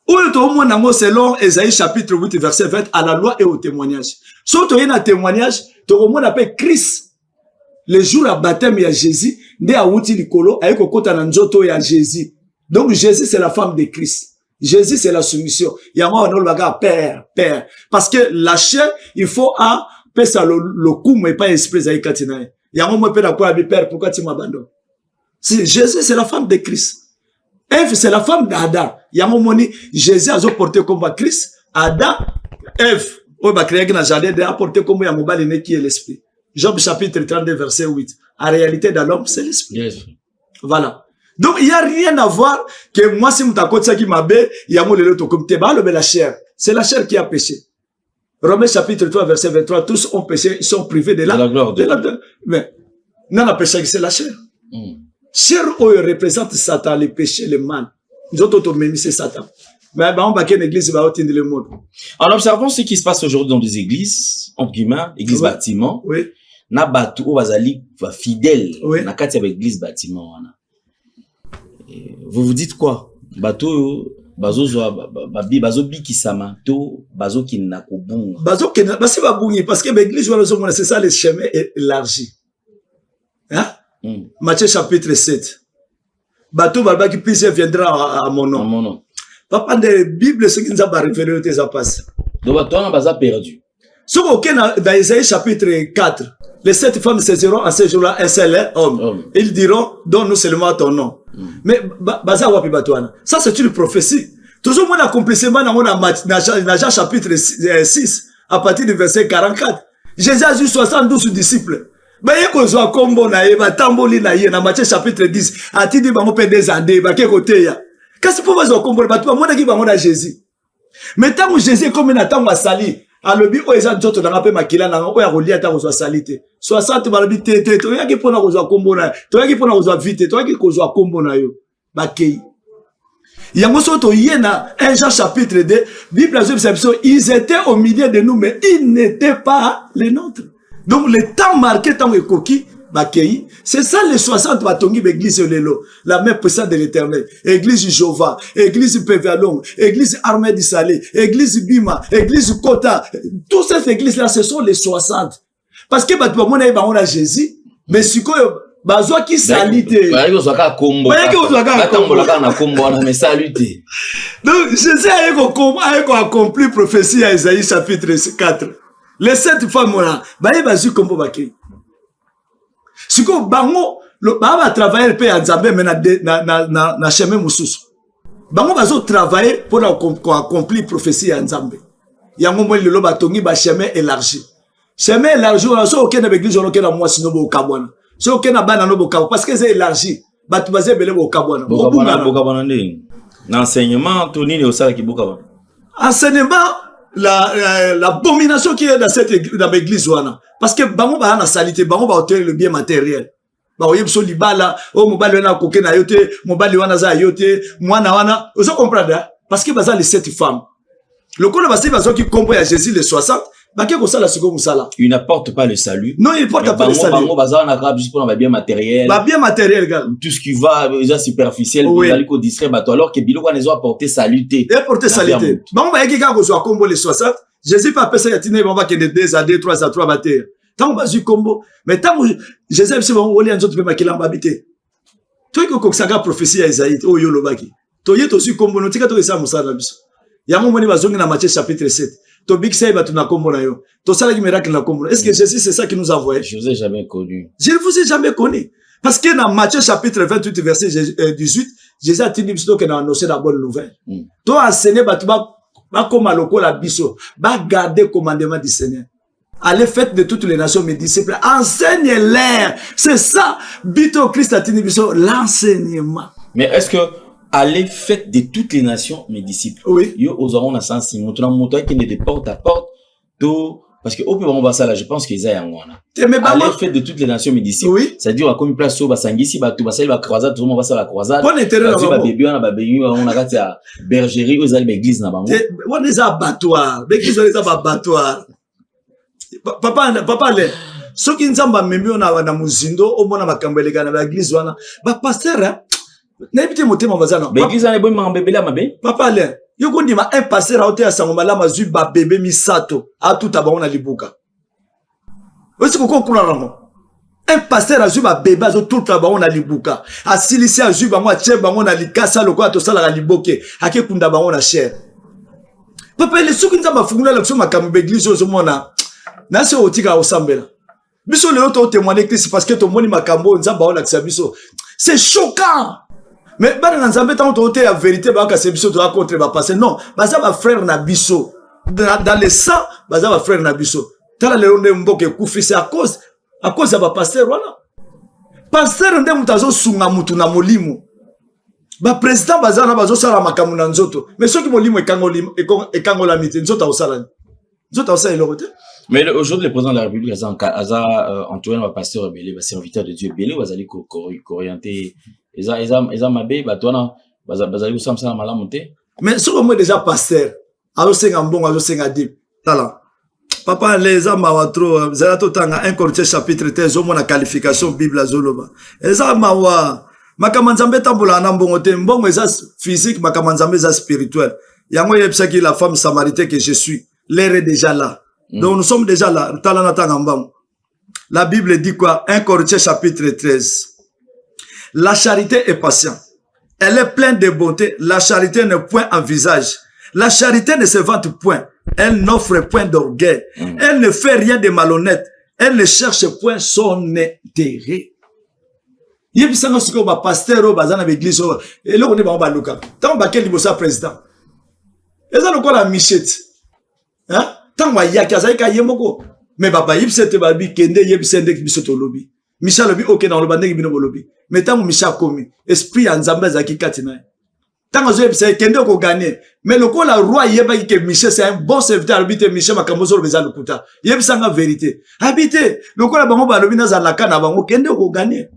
Speaker 1: selon Ésaïe chapitre 8 verset 20, à la loi et au témoignage. Surtout il y a un témoignage, on appelle Christ. Le jour à baptême, il y a Jésus. Dès à outi likolo, avec au côté d'Anjoto, il y a Jésus. Donc Jésus, c'est la femme de Christ. Jésus, c'est la soumission. Il y a un autre père, père. Parce que la chair, il faut ça le coup, mais pas esprit zaï katina. Il y a un moment, père, pourquoi tu m'abandonnes? Jésus, c'est la femme de Christ. Ève, c'est la femme d'Adam. Il y a un moment, Jésus a porté comme Christ. Adam, Ève, on va créer un jardin, a porté comme un mobile qui est l'esprit. Job chapitre 32, verset 8. En réalité, dans l'homme, c'est l'esprit. Yes. Voilà. Donc, il n'y a rien à voir que moi, si je qui m'a bé, il y a la chair. C'est la chair qui a péché. Romains chapitre 3, verset 23. Tous ont péché, ils sont privés de la gloire. Mais, non, la péché, c'est la chair. Chair, représente Satan, le péché, le mal. Nous autres, c'est Satan. Mais on va une église, va atteindre le monde.
Speaker 2: En observant ce qui se passe aujourd'hui dans des églises, en guillemets, église bâtiment,
Speaker 1: oui.
Speaker 2: Na batu o bazali fidèle,
Speaker 1: oui.
Speaker 2: Na kati avec église bâtiment. Vous vous dites quoi? Bato bazo biki samato, bazo ki na kobunga.
Speaker 1: Bazo ki na basi babungi parce que l'église c'est ça le chemin élargi. Hein? Matthieu chapitre 7. Bato balba qui plusieurs viendra à mon nom.
Speaker 2: À mon nom.
Speaker 1: Papa de Bible ce qui nous a révélé au tes passe.
Speaker 2: Donc bato on a baza perdu.
Speaker 1: Ce qu'on dans Isaïe chapitre 4. Les 7 femmes saisiront en ce jour-là un seul homme. Ils diront, donne-nous seulement ton nom. Mais, ça c'est une prophétie. Toujours mon accomplissement dans Jean chapitre 6, à partir du verset 44. Jésus a eu 72 disciples. Mais il y a un combo na tamboli na dans Matthieu chapitre 10. A ti di bango pe des années, ba ke côté ya. Qu'est-ce pour vous combo ba moi qui bango na Jésus. Mais tant que Jésus comme na tango sali. Alobi o eza nzoto na pe makila na o ya rolia ta kozwa salite 60 balobi tete to yaki pona kozwa kombo na to yaki pona kozwa vite to yaki kozwa kombo na yo bakei yango soto yena 1 Jean chapitre 2 Bible ils étaient au milieu de nous mais ils n'étaient pas les nôtres. Donc le temps marqué tant ekoki bakei c'est ça les 60 batongi l'église lelo la même puissance de l'Éternel, église Jéhovah, église Pévalon, église Armée du Salé, église Bima, église Kota, toutes ces églises là ce sont les 60 parce que batu mona ba on a Jésus mais sikoyo bazwa ki salite
Speaker 2: ba yo zaka kombo na kombo na mais salute.
Speaker 1: Donc Jésus a accompli prophétie à Isaïe chapitre 4 les 7 femmes là ba bazu kombo bakei. Si que bango ba travailler pe ya Nzambe mais na chemin mususu. Bango bazo travailler pour accomplir prophétie ya Nzambe. Yango mo lelo batongi ba chemin élargi. Chemin élargi on so okena église on okena moi sino bo kabwana. So okena bana no bo kabwana parce que c'est élargi. Batu bazé belé bo kabwana.
Speaker 2: Bo kabwana ndenge. L'enseignement to nini osala ki bo kabwana.
Speaker 1: Enseignement l'abomination qui est dans l'église wana parce que bango ba na salité bango ba hôtel le bien matériel ba oyeb so libala o mobali wana koke na yote mobali wana za yote mwana wana vous comprenez parce que baza les 7 femmes le col basi bazo qui combo ya Jésus les 60 ba ke ko sala siko musala
Speaker 2: il n'apporte pas le salut.
Speaker 1: Non il porte pas le salut.
Speaker 2: Bango baza na grave juste pour ba bien matériel.
Speaker 1: Ba bien matériel gars.
Speaker 2: Tout ce qui va déjà superficiel pour aller ko distraire bato alors que biloko les ont apporté saluté.
Speaker 1: Et porter saluté. Bango ba yeki ka ko zo combo les 60 Jésus pas pensé ya tine ba ke de 2 à 2 3 à 3 bater. Tant ba zu combo mais tant Jésus c'est bon oli en autres pe makila mbabité. Toi ko saga prophétie ya Isaïe o yo lobaki. To yeto su combo no tika to esa musala biso. Ya mo moni bazongi na Matthieu chapitre 7. To big say batu na kombo na yo. To sala ki miracle na kombo. Est-ce que Jésus c'est ça qui nous a envoyé?
Speaker 2: Je vous ai jamais connu.
Speaker 1: Je ne vous ai jamais connu. Parce que dans Matthieu chapitre 28 verset 18, Jésus a dit que nous annoncer la bonne nouvelle. Toi enseigner batu ba comme loko la biso, ba garder commandement du Seigneur. Allez faites de toutes les nations mes disciples, enseignez-les. C'est ça bito Christ a dit biso l'enseignement.
Speaker 2: Mais est-ce que allez faites de toutes les nations mes disciples.
Speaker 1: Oui.
Speaker 2: Yo osaron na sens montrant montant qui ne de porte à porte to parce que au peu on va ça là je pense qu'ils aient ngona. Allez faites de toutes les nations mes disciples.
Speaker 1: Oui.
Speaker 2: C'est-à-dire comme place so basangisi ba to basali ba croisade tout le monde va ça la croisade.
Speaker 1: Bon intérêt là.
Speaker 2: Ba bébé on a bébé on a gati à bergerie aux alibes église na bango.
Speaker 1: On les abattoirs, l'église les abattoirs. Papa les soki nzamba memio na muzindo omona makambeleka na l'église wana ba pasteur na ebite motema bazana
Speaker 2: ba église na boy mambebele mabe
Speaker 1: papa le yo kondima un pasteur a ote ya sango malama zui ba bébé misato a tout abona libuka osi ko kuna rango un pasteur a zui ba bébé azo tout abona libuka asilisi a zui bango a tie bango na likasa lokola to sala liboke ake kunda bango na cher papa le soki nzamba fungula la kusoma makambo église ozo mona na se otika osambela biso le autre témoigner Christ parce que to moni makambo nzamba ona kisa biso c'est choquant mais bana nzambe tant to la vérité ba ka se biso to contre ba passer non baza ba frère na biso dans le sang baza ba frère na biso tala le onde mboke kufi c'est à cause ya ba pasteur voilà pasteur nde mutazo sunga mutu na molimo ba président baza na bazo sala makambo na nzoto mais soki molimo ekangola mite nzoto osala nzoto osala eloko te.
Speaker 2: Mais aujourd'hui, le président de la République, Antoine, va pasteur rebelle, va serviteur de Dieu belé, va aller orienter, ils mabé, va toi, va aller au samsa malamonté.
Speaker 1: Mais sur moi déjà pasteur, alors c'est un bon, alors c'est un dip, tala. Papa les ama watro, zalato tanga 1 Corinthiens chapitre 13, au moins la qualification Bible azoloba. Les ama wa makamanzambe tambola na mbongote, mbongo eza physique, makamanzambe eza spirituel. Yango yebsa ki la femme samaritaine que je suis, l'air est déjà là. Donc nous sommes déjà là. La Bible dit quoi? 1 Corinthiens chapitre 13. La charité est patiente. Elle est pleine de bonté. La charité n'est point en visage. La charité ne se vante point. Elle n'offre point d'orgueil. Elle ne fait rien de malhonnête. Elle ne cherche point son intérêt. Yebisanga siko ba pasteur bazana l'église et là on est ba luka. Tant ba quel libosa président. Et ça quoi la michette. Hein? Tant wa yaka zaika yemoko mais baba yibsete babi kende yebsende bisoto lobi Michel lobi OK dans le bandé bino lobi mais tant Michel komi esprit en nzambe zaki katina tant zo yebsete kende ko gagner mais le ko la roi yeba que Michel c'est un bon serviteur habité Michel makambozo bezal lokuta yebsanga vérité habité le ko la bango ba lobi na zalaka na bango kende ko gagner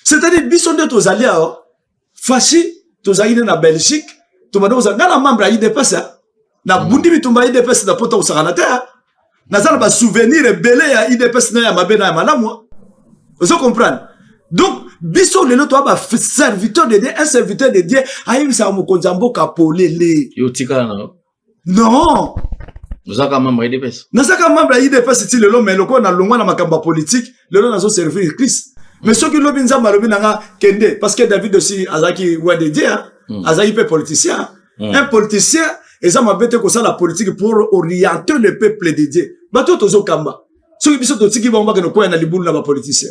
Speaker 1: c'est-à-dire bisonde to zalia fashi to zaine na Belgique to bado za ngala membre yi dépassa na bundi bitumba IDPS na poto usakana te na zala ba souvenir belé ya IDPS na ya mabena ya malamu vous comprenez donc biso lelo to ba serviteur de Dieu un serviteur de Dieu ayi bisa mokonza mboka polele
Speaker 2: yo tika na
Speaker 1: non
Speaker 2: nous a quand même IDPS
Speaker 1: na saka membre IDPS ti lelo mais loko na longwa na makamba politique lelo na zo servir Christ mais ceux qui lobi nzamba lobi nanga kende parce que David aussi azaki wa de Dieu azaki pe politicien un politicien et ça m'a bête que ça la politique pour orienter le peuple de Dieu. Bato tozo kamba. Ceux qui biso totiki ba mbaka no kwa na libulu na ba politicien.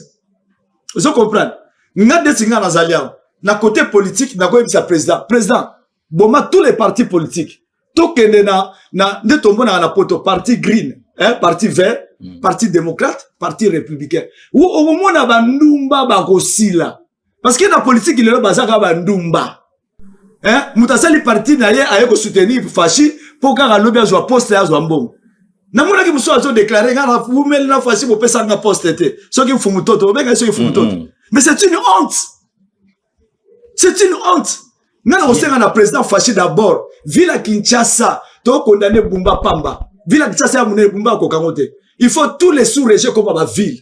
Speaker 1: Vous comprenez? Nga desinga na zalia. Na côté politique na ko bisa président. Président, boma tous les partis politiques. To kende na de tombo na poto parti green, hein, parti vert, parti démocrate, parti républicain. Ou au moment na ba ndumba ba kosila. Parce que la politique il est bazaka ba ndumba. Hein, mutasali parti na ye aye ko soutenir fashi pour ka lobi azwa poste azwa mbongo. Na mona ki muso azo déclarer ngana fumel na fashi bo pesa nga poste te. So ki fumu toto, benga so ki fumu toto. Mais c'est une honte. C'est une honte. Nana osenga na président fashi d'abord, Villa Kinshasa, to condamner Bumba Pamba. Villa Kinshasa ya munene Bumba ko kangote. Il faut tous les sous-régions comme ma ville.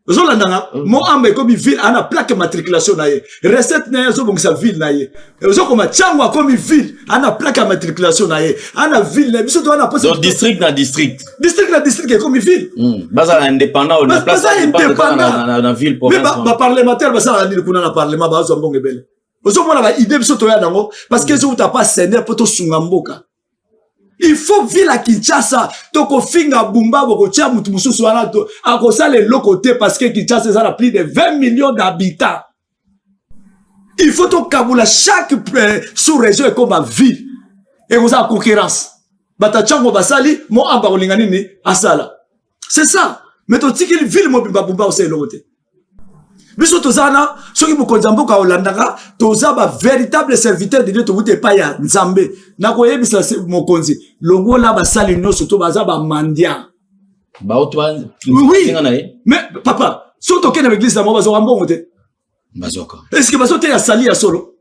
Speaker 1: Zolandanga mo ambe comme ville ana plaque matriculation na ye recette na ye zo bongisa ville na ye zo comme changwa comme ville ana plaque matriculation na ye ana ville na biso to ana poste
Speaker 2: donc district na district
Speaker 1: comme ville
Speaker 2: baza indépendant na place na ville province
Speaker 1: mais ba parlementaire baza na kuna na parlement bazo mbonge bele zo mona ba idée biso to ya nango parce que zo uta pas sender poto sunga mboka. Il faut vivre à Kinshasa. Toko finga bumba boko tia mutu mususu wana to akosa le lokote parce que Kinshasa a plus de 20 millions d'habitants. Il faut to kabula chaque sous-région est comme ma ville. Et vous avez concurrence. Bata chango basali mo amba kolingani ni asala. C'est ça. Mais to tiki ville mo bimba bumba ose lokote. Biso tozana soki bokonzambo ka olandaka toza ba véritable serviteur de Dieu to bute pa ya nzambe na ko yebisa mokonzi longola ba sali noso to baza ba mandia
Speaker 2: ba otwa
Speaker 1: oui mais papa so to kena l'église na mo bazo mbongo te
Speaker 2: bazoka
Speaker 1: est-ce que bazo te ya sali ya solo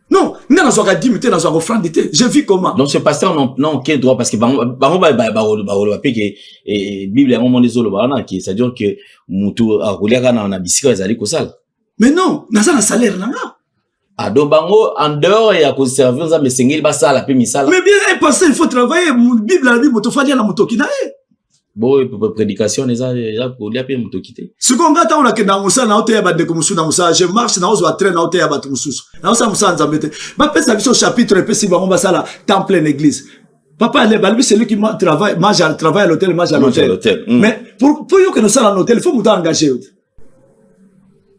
Speaker 1: non ne Nga na soka dimité na soka offrandité. Je vis comment?
Speaker 2: Donc ce pasteur non quel droit parce que bango et Bible à un moment désolé qui ça dire que mutu a rouler na bisika ezali ko sala.
Speaker 1: Mais non, na ça na salaire na nga.
Speaker 2: Ah donc bango en dehors et à conserver ça mais sengeli ba sala pe misala.
Speaker 1: Mais bien un pasteur il faut travailler Bible la Bible to falia na mutoki na e.
Speaker 2: Bon prédication les a pour lui appeler mutokité.
Speaker 1: Ce qu'on gata on a que na musa na oteya ba de musu na musa je marche na ozo train na oteya ba mususu. Na osa musa nzambete. Ba pesa biso chapitre pe si bango ba sala temps plein église. Papa le balbi c'est lui qui travaille à l'hôtel mange à l'hôtel. Mais pour yo que nous sala à l'hôtel il faut muta engager.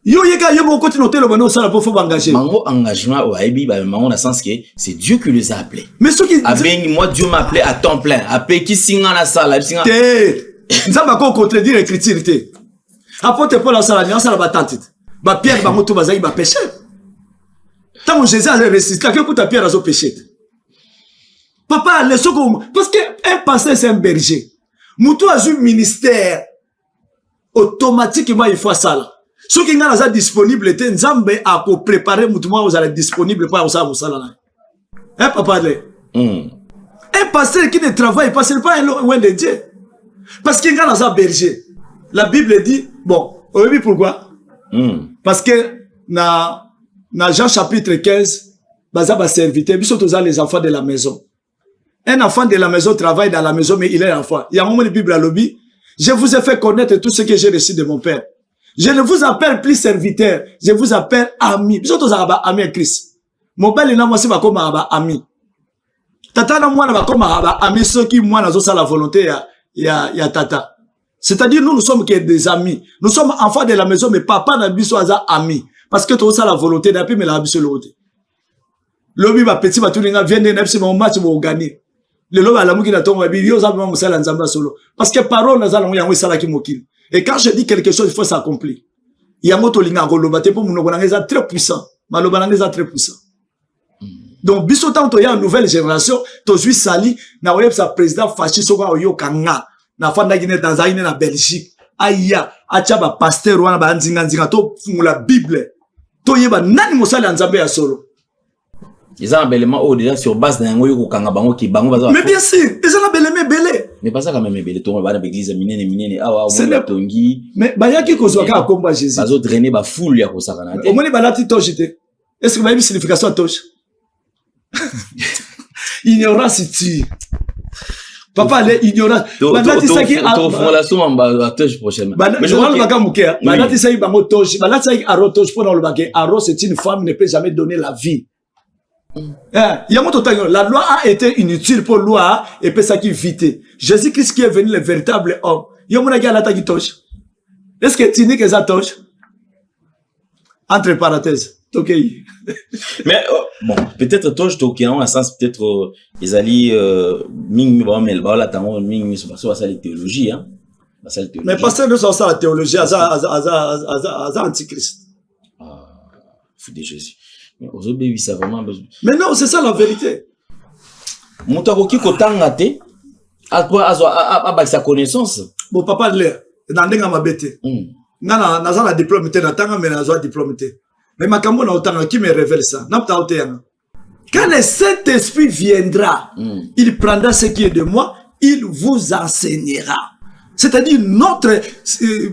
Speaker 1: Yo yeka yo bon côté l'hôtel ba no sala pour faut engager.
Speaker 2: Mango engagement au Aibi ba mango dans sens que c'est Dieu qui les a appelés.
Speaker 1: Mais ce qui
Speaker 2: moi Dieu m'a appelé à temps plein. Appelé qui singa na sala singa.
Speaker 1: Ça va contredire l'écriture. Apôtre Paul a sala ni sala ba tante. Ba Pierre ba moto bazai ba péché. Tant que Jésus a ressuscité que ta Pierre a zo péché. Papa le soko parce que un pasteur c'est un berger. Muto a un ministère automatiquement il faut ça. Ceux qui sont disponibles, Nzambe a préparé mutumo vous allez disponible pour ça musala. Hein papa le. Un pasteur qui ne travaille pas c'est pas loin de Dieu. Parce qu'il y a un berger. La Bible dit bon, vous savez pourquoi? Parce que dans Jean chapitre 15, bazaba serviteur, biso toza les enfants de la maison. Un enfant de la maison travaille dans la maison mais il est enfant. Il y a un moment de Bible à lobby, je vous ai fait connaître tout ce que j'ai reçu de mon père. Je ne vous appelle plus serviteur, je vous appelle ami. Biso toza ba ami à Christ. Mon père na moi c'est ba comme ba ami. Tata na moi na ba comme ba ami ceux qui moi na zo sa la volonté ya tata. C'est-à-dire nous sommes que des amis. Nous sommes enfants de la maison mais papa na biso aza ami parce que to ça la volonté d'api mais la biso l'autre. Lobi ba petit ba tuninga vient de n'epsi mon match mo gagner. Le loba la muki na tongo bi yo za mo sala nzamba solo parce que parole na za yango sala ki mokili. Et quand je dis quelque chose il faut s'accomplir. Yango to linga ngoloba te po munoko na ngeza très puissant. Maloba na ngeza très puissant. Donc biso tant to ya nouvelle génération to zui sali na web sa président fasciste ko yo kanga na fanda gine Tanzanie na Belgique aya acha ba pasteur wana ba nzinga to fungula Bible to yeba nani mosali nzambe ya solo.
Speaker 2: Ils ont un bellement haut déjà sur base d'un goyo kanga bango qui bango baza.
Speaker 1: Mais bien sûr, ils ont un bellement belé.
Speaker 2: Mais pas ça quand même belé to ba na église minene awa o tongi.
Speaker 1: Mais ba yaki ko zo ka komba Jésus.
Speaker 2: Bazo drainer ba foule ya ko saka na.
Speaker 1: Au moins ba lati tojite. Est-ce que ba une signification à toche? Ignorance tu. Papa les ignorance. Ba lati ça qui a
Speaker 2: formulation en toche prochainement.
Speaker 1: Mais je vois le baga mukia. Ba lati ça ba mo toche. Ba lati ça aro toche pour dans le baga. Aro c'est une femme ne peut jamais donner la vie. La loi a été inutile pour loi et puis ça qui vite. Jésus-Christ qui est venu le véritable homme. Est-ce que tu dis que ça touche? Entre parenthèses. Ok.
Speaker 2: Mais bon, peut-être touche toki en un sens peut-être ils allaient ming mais là tant ming sur ça la théologie hein.
Speaker 1: Mais pasteur nous ça la théologie à antichrist.
Speaker 2: Fou de Jésus. Mais ça vraiment.
Speaker 1: Mais non, c'est ça la vérité.
Speaker 2: Moutako qui kotanga te, à sa connaissance.
Speaker 1: Bon papa l'air, dans denga mabete. Na la diplôme te na tanga mais na zo diplôme te. Mais makambo na otanga qui me révèle ça. Na pta otanga. Quand le Saint-Esprit viendra, il prendra ce qui est de moi, il vous enseignera. C'est-à-dire notre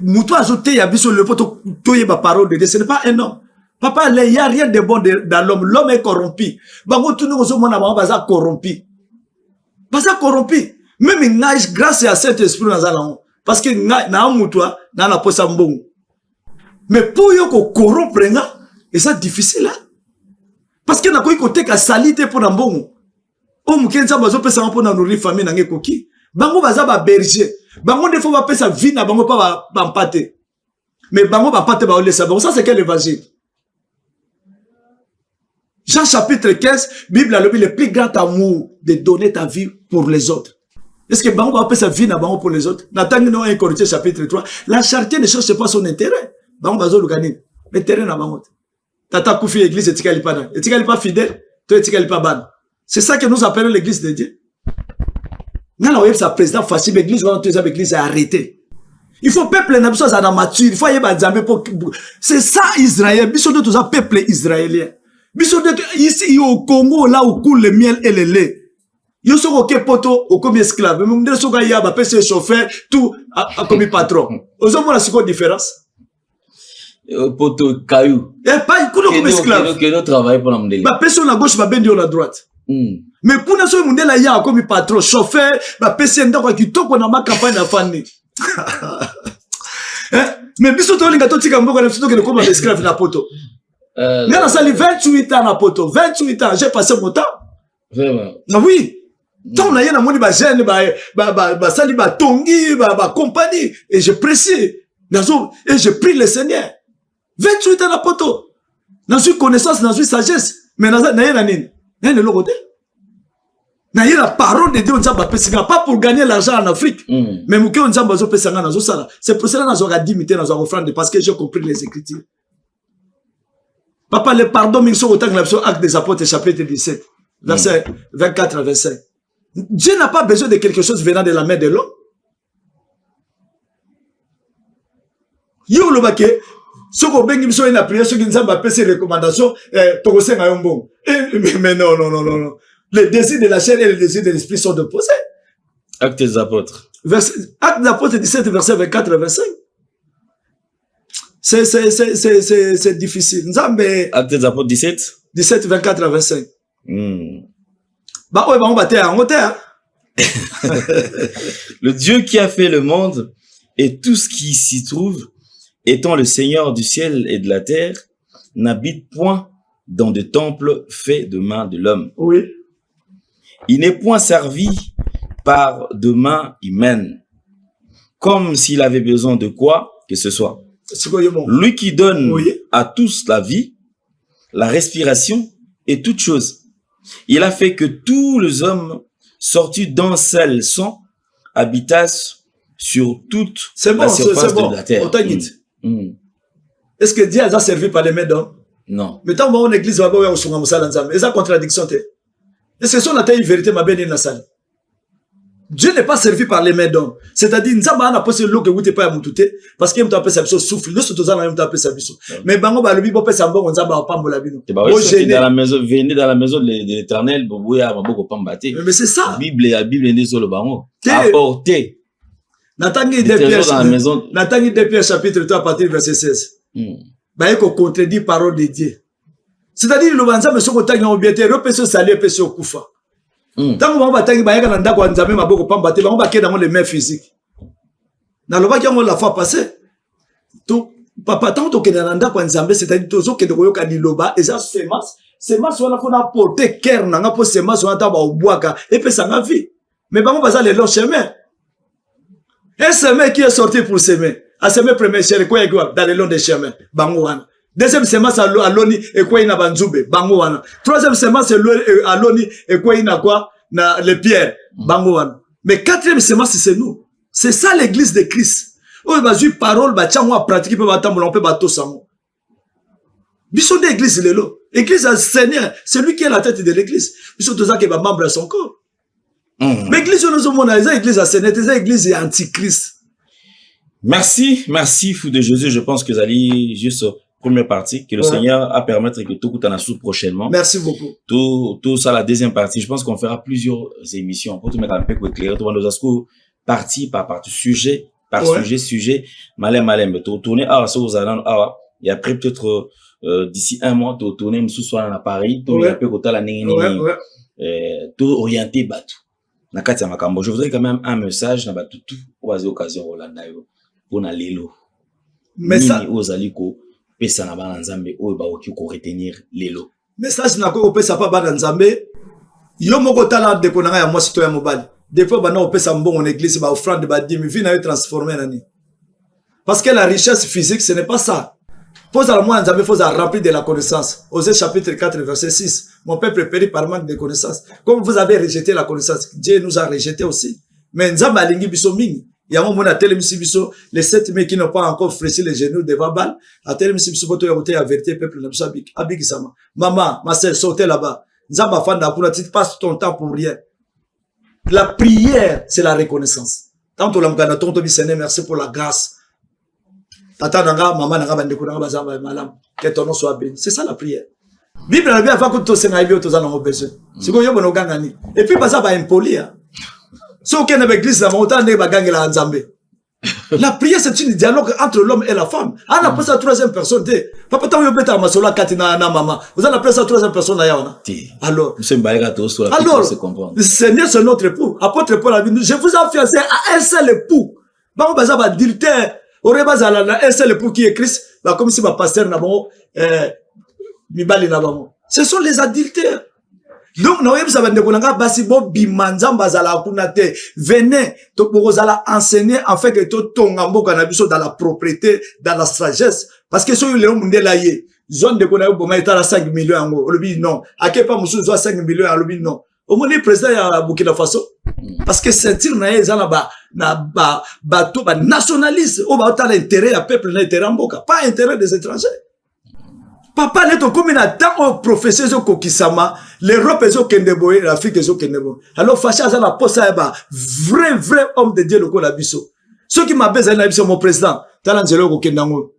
Speaker 1: mouto azote ya biso le poto toye ba parole de Dieu, ce n'est pas un homme. Papa, il n'y a rien de bon dans l'homme. L'homme est corrompu. Bango tout nous sommes baza corrompu. Baza corrompu. Même grâce à cet esprit dans la parce que na mutwa na la posa mbongo. Mais pour yo ko corrompre nga, et ça difficile là. Parce que na ko côté ka salite pour na mbongo. O mukenza bazo pesa pour na nourrir famille na ngekoki. Bango baza ba berger. Bango des fois ba pesa vie na bango pas ba mpate. Mais bango ba pate ba olesa. Bon ça c'est quel évangile? Jean chapitre 15, Bible a le plus grand amour de donner ta vie pour les autres. Est-ce que Bango va appeler sa vie pour les autres? N'attendez non 1 Corinthiens chapitre 3. La charité ne cherche pas son intérêt. Bango va le gagner. L'intérêt n'a pas. Tata Koufi église etikali pas fidèle, toi etikali pas ban. C'est ça que nous appelons l'église de Dieu. Nana web sa président facile l'église va tous l'église est arrêtée. Il faut peuple na biso za mature, il faut y ba Nzambe pour c'est ça Israël, biso de tous peuple israélien. Ici, au Congo, là où coule le miel et le lait, il y a un poto, au comme esclave. Mais il y a un chauffeur, tout, comme patron. Vous avez une différence?
Speaker 2: Poto, caillou.
Speaker 1: Eh, pas, il comme esclave.
Speaker 2: Que nous travaillons pour l'amdeli.
Speaker 1: Personne à gauche, va bien dire à droite. Mais pour nous, il y a comme patron, chauffeur, personne qui toque dans ma campagne de famille. Mais biso to linga to tika mboko na biso to comme esclave na poto. Nga sali 28 ans na poto, 28 ans, j'ai passé mon temps.
Speaker 2: Vraiment.
Speaker 1: Ah oui. Tant na yena moni ba jeune ba sali ba tongi ba compagnie et je précie. Et je prie le Seigneur. 28 ans na poto. Dans une connaissance, dans une sagesse, mais na yena nini? Na yena lokote. Na la parole de Dieu on zamba pesanga pas pour gagner l'argent en Afrique. Mais mouké on zamba zo pesanga na zo sala. C'est pour cela na zo ga dimité na zo offrande parce que j'ai compris les écritures. Papa le pardon mais sur autant que l'absence acte des apôtres chapitre 17 verset 24 à 25. Dieu n'a pas besoin de quelque chose venant de la main de l'homme. Yo lo baké soko bengi biso ina prière soko nzamba pese recommandation to ko senga yombo. Mais non. Les désirs de la chair et les désirs de l'esprit sont opposés.
Speaker 2: Actes des apôtres.
Speaker 1: Actes des apôtres 17, verset 24 et 25. C'est difficile.
Speaker 2: Actes des apôtres 17.
Speaker 1: 17, 24 et 25. Bah ouais, on va en hauteur.
Speaker 2: Le Dieu qui a fait le monde et tout ce qui s'y trouve, étant le Seigneur du ciel et de la terre, n'habite point dans des temples faits de mains de l'homme.
Speaker 1: Oui.
Speaker 2: Il n'est point servi par de mains humaines, comme s'il avait besoin de quoi que ce soit. Lui qui donne à tous la vie, la respiration et toute chose. Il a fait que tous les hommes sortis d'un seul sang habitassent sur toute la surface de la terre.
Speaker 1: Est-ce que Dieu a servi par les mains d'hommes?
Speaker 2: Non.
Speaker 1: Mais tant qu'on église va voir sur et ça contradiction. Est-ce que son atteint une vérité m'a bien dans la salle? Dieu n'est pas servi par les mains d'hommes. C'est-à-dire, Nzamba n'a pas ce lot que vous n'êtes pas à moutouté, parce qu'il m'a appelé sa biso souffle. Nous, sommes appelé sa biso. Mais bango ba lubi bope sa mbongo Nzamba pas mbola bino.
Speaker 2: Dans la maison, venez dans la maison de l'Éternel, bobouya maboko pambate.
Speaker 1: Mais c'est ça.
Speaker 2: La Bible n'est sur le bango. Apporter.
Speaker 1: Natangi de Pierre chapitre 3 à partir du verset 16. Bah, il contredit parole de Dieu. C'est-à-dire, le banza me soko tangi obiete, repese salut, repese okufa. Tant qu'on va tangi bayaka na ndako nzambe maboko pambate, ba on va dans les mains physiques. Na loba ki on la fois passée. Tout papa tant to kena na ndako nzambe, c'est-à-dire tozo ke de koyoka diloba et ça semence wana fona porter cœur na nga po semence wana ta ba obwaka et puis ça nga vie. Mais bango baza le long chemin. Un chemin qui est sorti pour semer. À semer premier chair quoi dans le long des chemins. Bango wana. Deuxième semence à l'oni et quoi il n'a banzube, bango wana. Troisième semence à l'oni et quoi il n'a quoi, na les pierres, bango wana. Mais quatrième semence c'est nous. C'est ça l'église de Christ. Oh bah j'ai parole bah tiens moi pratiquer peut battre on peut battre ça. Biso de l'église lelo. Église à Seigneur, c'est lui qui est la tête de l'église. Biso tout ça qui va membre à son corps. Mais l'église nous avons les église à Seigneur, les églises antichrist.
Speaker 2: Merci fou de Jésus, je pense que vous allez juste première partie, que le Seigneur a permettre que tout coûte en sous prochainement.
Speaker 1: Merci beaucoup.
Speaker 2: Tout ça, la deuxième partie, je pense qu'on fera plusieurs émissions pour te mettre un peu éclairé. Tout le monde partie par partie, sujet par sujet, malin, mais tourner et après peut-être d'ici un mois, tourner sous soit à Paris, tout un peu côté la tout orienté bateau. Je voudrais quand même un message dans bateau tout aux occasions pour na lelo.
Speaker 1: Mais ça
Speaker 2: aux aliko pesa na bana nzambe oyo ba oki ko retenir lelo.
Speaker 1: Message na ko pesa pa bana nzambe yo moko tala de konanga ya mwasi to ya mobali. Des fois bana opesa mbongo en église ba offrande ba 10 000 vie na yo transformer nani. Parce que la richesse physique ce n'est pas ça. Pose à la moi nzambe faut remplir de la connaissance. Osée chapitre 4 verset 6. Mon peuple périt par manque de connaissance. Comme vous avez rejeté la connaissance, Dieu nous a rejeté aussi. Mais nzambe alingi biso mingi. Il y a un moment à Télémisibiso, les 7 mecs qui n'ont pas encore fraîchi les genoux devant Bal, à Télémisibiso, tu as vérité, peuple, Abig-Sama. Maman, ma sœur, sautez là-bas. Nzamba Fanda, pour la petite, passe ton temps pour rien. La prière, c'est la reconnaissance. Tant que l'amgana, ton tobi Seigneur, merci pour la grâce. Tata nanga, maman nanga, bandeko nanga, bazamba, malam. Que ton nom soit béni. C'est ça la prière. Bible la bien avant que tout Sénat bio tous en ont besoin. C'est quoi yo bono gangani. Et puis ça va impoli. Si aucun église la montagne ne va gagner la Nzambe. La prière c'est un dialogue entre l'homme et la femme. On appelle ça troisième personne. Papa tant yo beta masola katina na maman. Vous en appelez ça troisième personne là on. Alors, Seigneur c'est notre époux. Apôtre Paul a dit je vous ai fiancé à un seul époux. Ba ba za ba adultère. Aurait pas un seul époux qui est Christ. Bah comme si ma pasteur na bon mibali na bango. Ce sont les adultères. Donc nous ça va ndekonanga basi bo bimanza bazala kunate. Venez to bozala enseigner en fait que to tonga mboka na biso dans la propriété, dans la sagesse parce que so le monde là yé zone de konayo boma etala 5 millions ngo lobi non akepa musu zo 5 millions lobi non au moins le président ya Burkina Faso parce que sentir na ezala ba to ba nationaliste o ba otala intérêt ya peuple na intérêt mboka pas intérêt des étrangers. Papa n'est comme une attaque au professeur zo kokisama l'Europe zo kendeboye l'Afrique zo kendebo alors facha za la posa ba vrai homme de Dieu le ko la biso ceux qui m'a besoin na biso mon président talanzelo ko kendango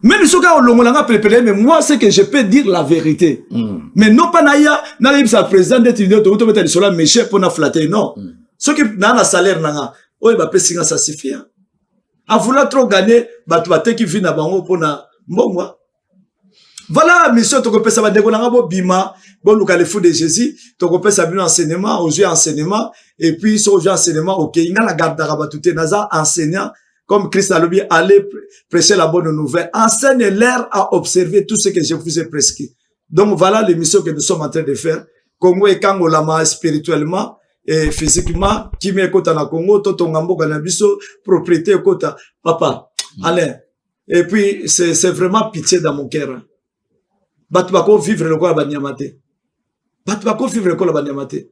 Speaker 1: même ceux qui ont l'ongolanga prépare mais moi c'est que je peux dire la vérité mais non pas naïa na le président d'être une autre mettre sur la méché pour na flatter non ceux qui na na salaire nanga o ba pesinga ça suffit en voulant trop gagner ba tu qui vient na bango pour na mbongwa. Voilà, mission, tu peux savoir, bima, bon, le fou de Jésus, tu peux savoir enseignement, aux yeux enseignement, et puis, sur aux yeux enseignement, ok, il y a la garde d'Arabatouté, Naza, enseignant, comme Christ a dit, allez prêcher la bonne nouvelle, enseigne-leur à observer tout ce que je vous ai prescrit. Donc, voilà l'émission que nous sommes en train de faire. Congo et Kango Lama spirituellement, et physiquement, qui met kota na Congo, Totongambo Ganabiso, propriété kota, papa, Alain. Et puis, c'est vraiment pitié dans mon cœur. Batu bako vivre le quoi banyamate. Batu bako vivre le quoi banyamate.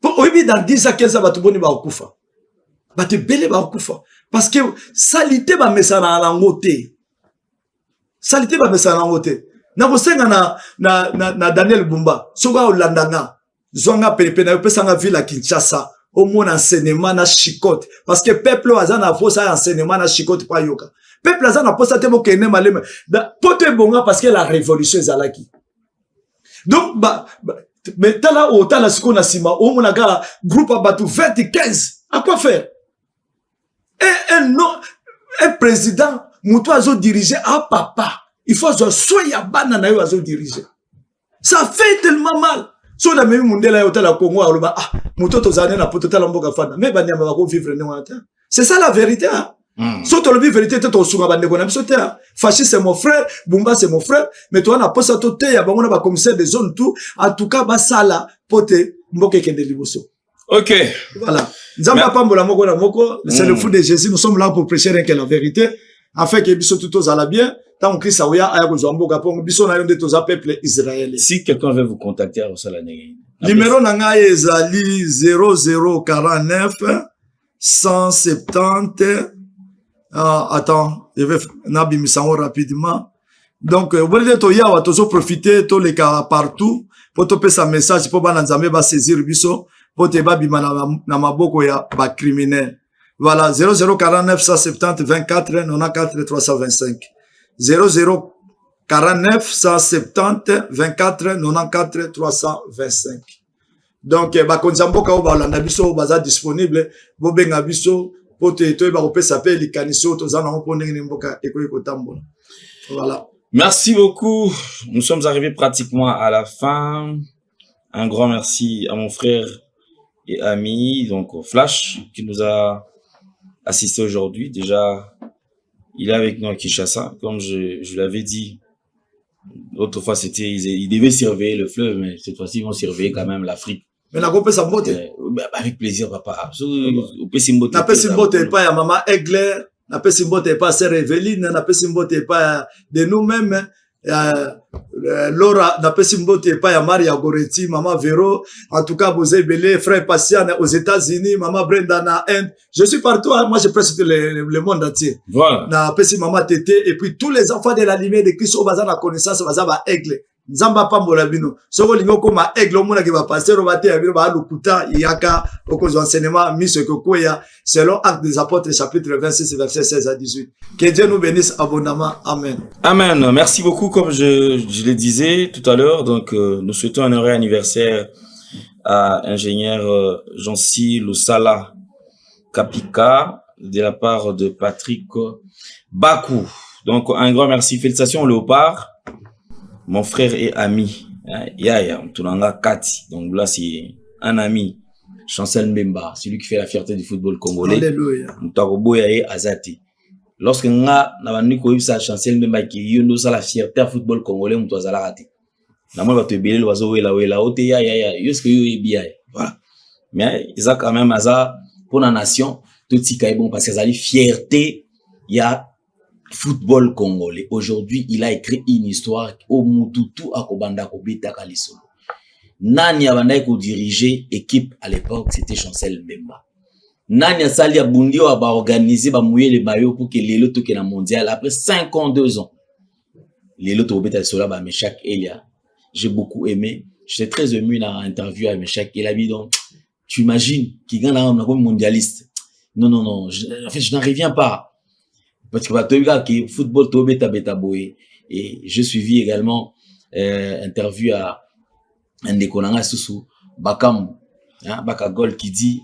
Speaker 1: Pour obi dans 10 à 15 ans batu boni ba okufa. Batu belé ba okufa parce que salité ba mesana na ngote. Salité ba mesana na ngote. Na bosenga na Daniel Bumba. Soga olandanga. Zonga pepe na pesa nga ville à Kinshasa. Au moins enseignement na chicote parce que peuple azana fosa enseignement na chicote pa yoka. Peuple azana posa te bokene malema pote bonga parce que la révolution ezalaki. Donc mais tala o tala siko na sima o monaka groupe abatu 20 15 à quoi faire? Un président muto azo diriger à papa il faut zo soya bana na yo azo diriger. Ça fait tellement mal. So la même mondela yo tala Congo aloba ah muto tozane na poto tala mboka fana mais banyama ba ko vivre ne wata. C'est ça la vérité hein. So to le vérité te to sunga bande ko na biso te. Fachi c'est mon frère, Bumba c'est mon frère, mais toi na posa to te ya bango na ba commissaire de zone tout en tout cas ba sala pote mboka kende liboso. OK. Voilà. Nzamba pambola moko na moko, c'est le fou de Jésus, nous sommes là pour prêcher rien que la vérité afin que biso tout aux ala bien. Tant Christ a oya aya ko mboka po biso na yo de toza peuple israélien.
Speaker 2: Si quelqu'un veut vous contacter à Rosala Nenge.
Speaker 1: Numéro nanga ezali 0049 170 attends, je vais nabimisa rapidement. Donc, vous voulez to yawa tozo profiter to les cas partout pour to pesa message pour bana nzambe ba saisir biso pour te ba bima na maboko ya ba criminel. Voilà 0049 170 24 94 325. 0049 170 24 94 325. Donc, ba konzamboka o ba landa biso baza disponible bo benga biso. Voilà.
Speaker 2: Merci beaucoup. Nous sommes arrivés pratiquement à la fin. Un grand merci à mon frère et ami, donc Flash, qui nous a assisté aujourd'hui. Déjà, il est avec nous à Kinshasa. Comme je l'avais dit, autrefois, ils devaient surveiller le fleuve, mais cette fois-ci, ils vont surveiller quand même l'Afrique.
Speaker 1: Mais la groupe sa beauté.
Speaker 2: Avec plaisir, papa.
Speaker 1: Na pe simbote pas ya maman Aigle, na pe simbote pas sœur Evelyne, na pe simbote pas de nous-mêmes. Laura, na pe simbote pas ya Maria Goretti, maman Véro. En tout cas, vous êtes belé, frère Patient aux États-Unis, maman Brenda na Inde. Je suis partout, hein. Moi je presse le monde entier.
Speaker 2: Voilà.
Speaker 1: Na pe si maman Tété et puis tous les enfants de la lumière de Christ au bazar la connaissance bazar ba Aigle. Nzamba pambola bino. Soko lingo koma aigle mona ke ba pasteur ba te bino ba lukuta yaka okozo enseignement miso kokoya selon Actes des Apôtres chapitre 26 verset 16 à 18. Que Dieu nous bénisse abondamment. Amen.
Speaker 2: Amen. Merci beaucoup comme je le disais tout à l'heure. Donc nous souhaitons un heureux anniversaire à ingénieur Jean-Cy Lusala Kapika de la part de Patrick Bakou. Donc un grand merci. Félicitations Léopard. Mon frère et ami, Yaya, Tunanga Kati. Donc là, c'est un ami, Chancel Mbemba, celui qui fait la fierté du football congolais.
Speaker 1: Alléluia.
Speaker 2: Mutarobo Yaye Azati. Lorsque nga n'avons pas eu ça, Chancel Mbemba qui yondo ça la fierté du football congolais, mutazala raté. Na moi va te belé l'oiseau wela ote ya yoske yo bien. Voilà. Mais ils ont quand même ça pour la nation, tout ce qui est bon parce que ça fierté, il y a football congolais. Aujourd'hui, il a écrit une histoire au Mututu à Kobanda Kobeta Kalisolo. Nani abanda ko diriger équipe à l'époque, c'était Chancel Mbemba. Nani asali ya bundio aba organiser ba mouiller les maillots pour que lelo toke na mondial après 52 ans. Lelo to Kobeta Kalisolo ba Meshak Elia. J'ai beaucoup aimé. J'étais très ému dans l'interview avec Meshak Elia. Donc, tu imagines qu'il gagne un mondialiste. Non. En fait, je n'en reviens pas. Parce que le football beta boy et je suivi également interview à Ndekonanga Susu Bakam Bakagol qui dit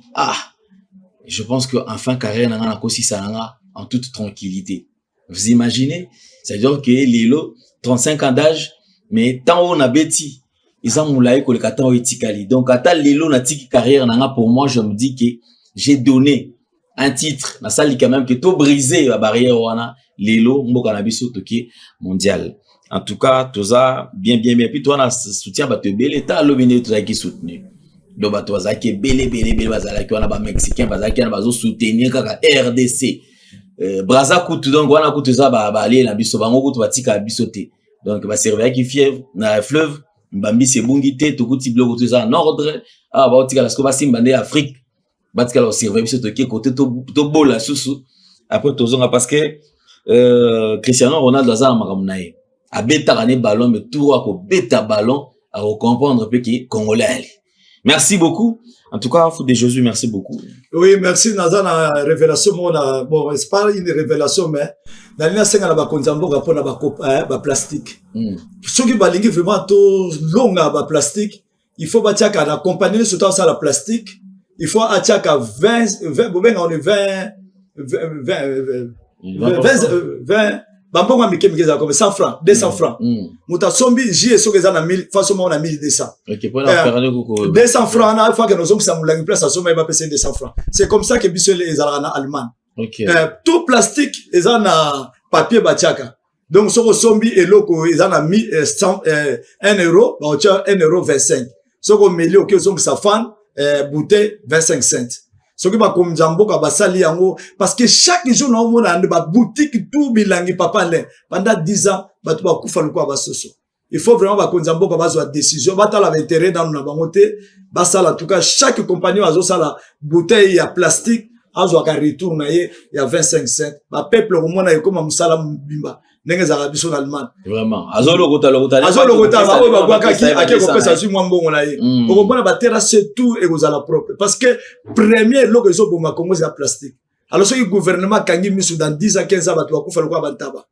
Speaker 2: je pense que en fin de carrière nanga kosi sananga en toute tranquillité. Vous imaginez, c'est à dire que Lelo 35 ans d'âge mais tant on a bêti ils ont moulaï ko le katan etikali. Donc ata Lelo na tiki carrière nanga pour moi je me dis que j'ai donné un titre, na sali quand même que tout brisé la barrière wana lelo mboka na biso toki mondial. En tout cas, toza bien puis toi na soutien ba te belé ta lobine toza qui soutenu. Do ba toza qui belé bazala ki wana ba mexicain bazala ki na bazo soutenir kaka RDC. Braza kutu donc wana kutu za ba aller na biso bango kutu batika biso te. Donc ba servir qui fièvre na fleuve mbambi se bungité to kuti bloco to za en ordre ba otika la sko ba simbande Afrique. Batika la surveille biso toki côté to bola susu après tozonga parce que Cristiano Ronaldo azala makambo na ye abeta kané ballon mais tout ako beta ballon à comprendre pe ki congolais. Merci beaucoup en tout cas foot de Jésus, merci beaucoup.
Speaker 1: Oui, merci Nazana révélation mona bon c'est pas une révélation mais dans la senga na ba konzamboka pona ba plastique. Soki balingi vraiment to longa ba plastique, il faut batia ka accompagner surtout ça la plastique. Il faut attaquer à 20, on est 20, bambonga mikemikeza comme 100 francs, 200 francs. Muta sombi j so keza na 1000, façon on a 1200.
Speaker 2: OK, pour la faire beaucoup.
Speaker 1: 200 francs na fois que nous sommes ça mulangi place ça va passer 200 francs. C'est comme ça que biso les alana allemand.
Speaker 2: OK.
Speaker 1: Tout plastique ils en a papier batiaka. Donc so sombi eloko ils en a mis 1 euro, ba ocha 1 euro 25. So ko meli OK so ça fan bouteille 25 cents. Ce qui va comme Jamboka basali yango parce que chaque jour on a une boutique tout bilangi papa là pendant 10 ans batu ba kufa lukwa basoso. Il faut vraiment ba konzamboka bazwa décision bata la intérêt dans na bangote basala en tout cas chaque compagnie azo sala bouteille ya plastique azo ka retour na ye ya 25 cents. Ba peuple au monde comme musala mbimba. Nengeza biso Allemagne.
Speaker 2: Vraiment. Azolo kota ba
Speaker 1: bwaka ki akeko pesa su mwambongo na ye. Oko bona ba terrasse tout et kozala propre parce que premier loko zo boma Congo c'est plastique. Alors ce gouvernement kangi misu dans 10 à 15 ans ba to kufa lokwa bantaba.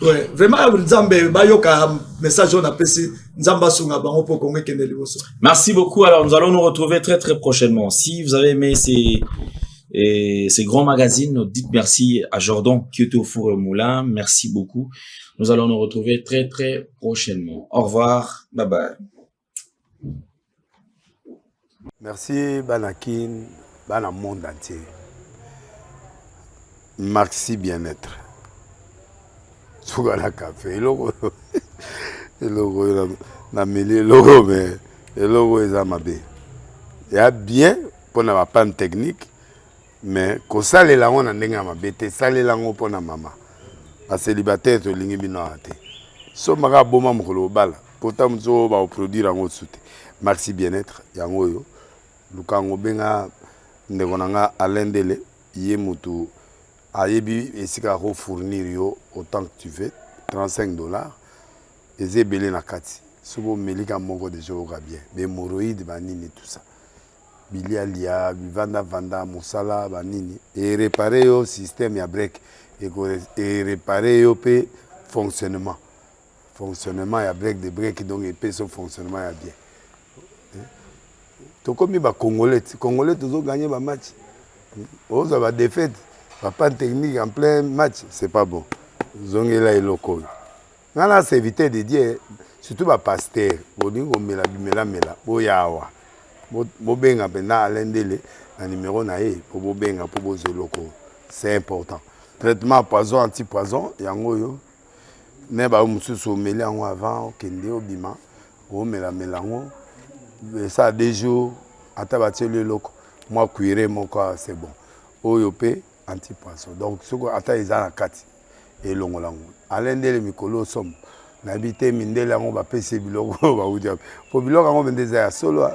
Speaker 1: Ouais, vraiment Nzambe bayoka message on appelle Nzamba sunga bango pour Congo kende liboso.
Speaker 2: Merci beaucoup. Alors nous allons nous retrouver très prochainement. Si vous avez aimé ces grands magazines, dites merci à Jordan qui était au four et moulin. Merci beaucoup. Nous allons nous retrouver très prochainement. Au revoir. Bye bye.
Speaker 4: Merci Banakin, Bana monde entier. Merci bien-être. Sougala café, logo na mêlé logo mais logo est amabé. Il y a bien pour na panne technique. Mais quand ça les langues on ndenge mabete ça les langues pour na mama ba célibataire to lingi bino ate so maka boma mukolo bala pourtant mzo ba produire en haute soute merci bien-être yango yo lukango benga ndeko nanga alendele ye mutu ayebi esika ko fournir yo autant que tu veux $35 eze belé na kati soko melika moko déjà oka bien bémoroïde banini tout ça bilia lia bivanda vanda mosala banini et réparer yo système ya break et réparer yo pe fonctionnement ya break de break donc et pe son fonctionnement ya bien to comme ba congolais toujours gagner ba match oza ba défaite pas technique en plein match c'est pas bon zongela eloko nana c'est éviter de dire surtout ba pasteur bolingo mela boyawa bobenga pena alendele na numéro na ye po bobenga po bozoloko c'est important traitement poison anti-poison yango yo ne ba mususu meli yango avant kende obima o mela melango ça 2 jours ata bateli loko moi cuire mon corps c'est bon oyo pe anti-poison donc soko ata eza na kati elongolango alendele mikolo somme nabité mindele yango bapesi biloko baudia po biloko yango bendeza ya solo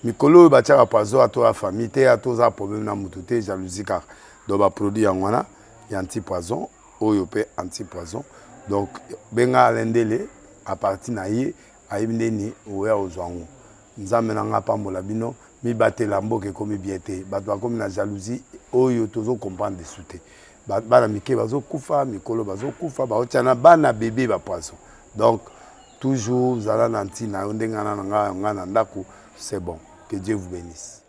Speaker 4: mikolo batiaka poison ato ya famille te ato za problème na mutu te jalousie car donc ba produit yango wana ya anti-poison oyo pe anti-poison donc benga alendele à partir na ye ayibindeni oya ozwango nzambe na nga pambola bino mi batela mboke komi bien te bato bakomi na jalousie oyo tozo comprendre dessous te bana mike bazokufa mikolo bazokufa baotiana bana bébé ba poisson donc toujours zala na ntina yo ndenge na nga na ndako c'est bon que Dieu vous bénisse.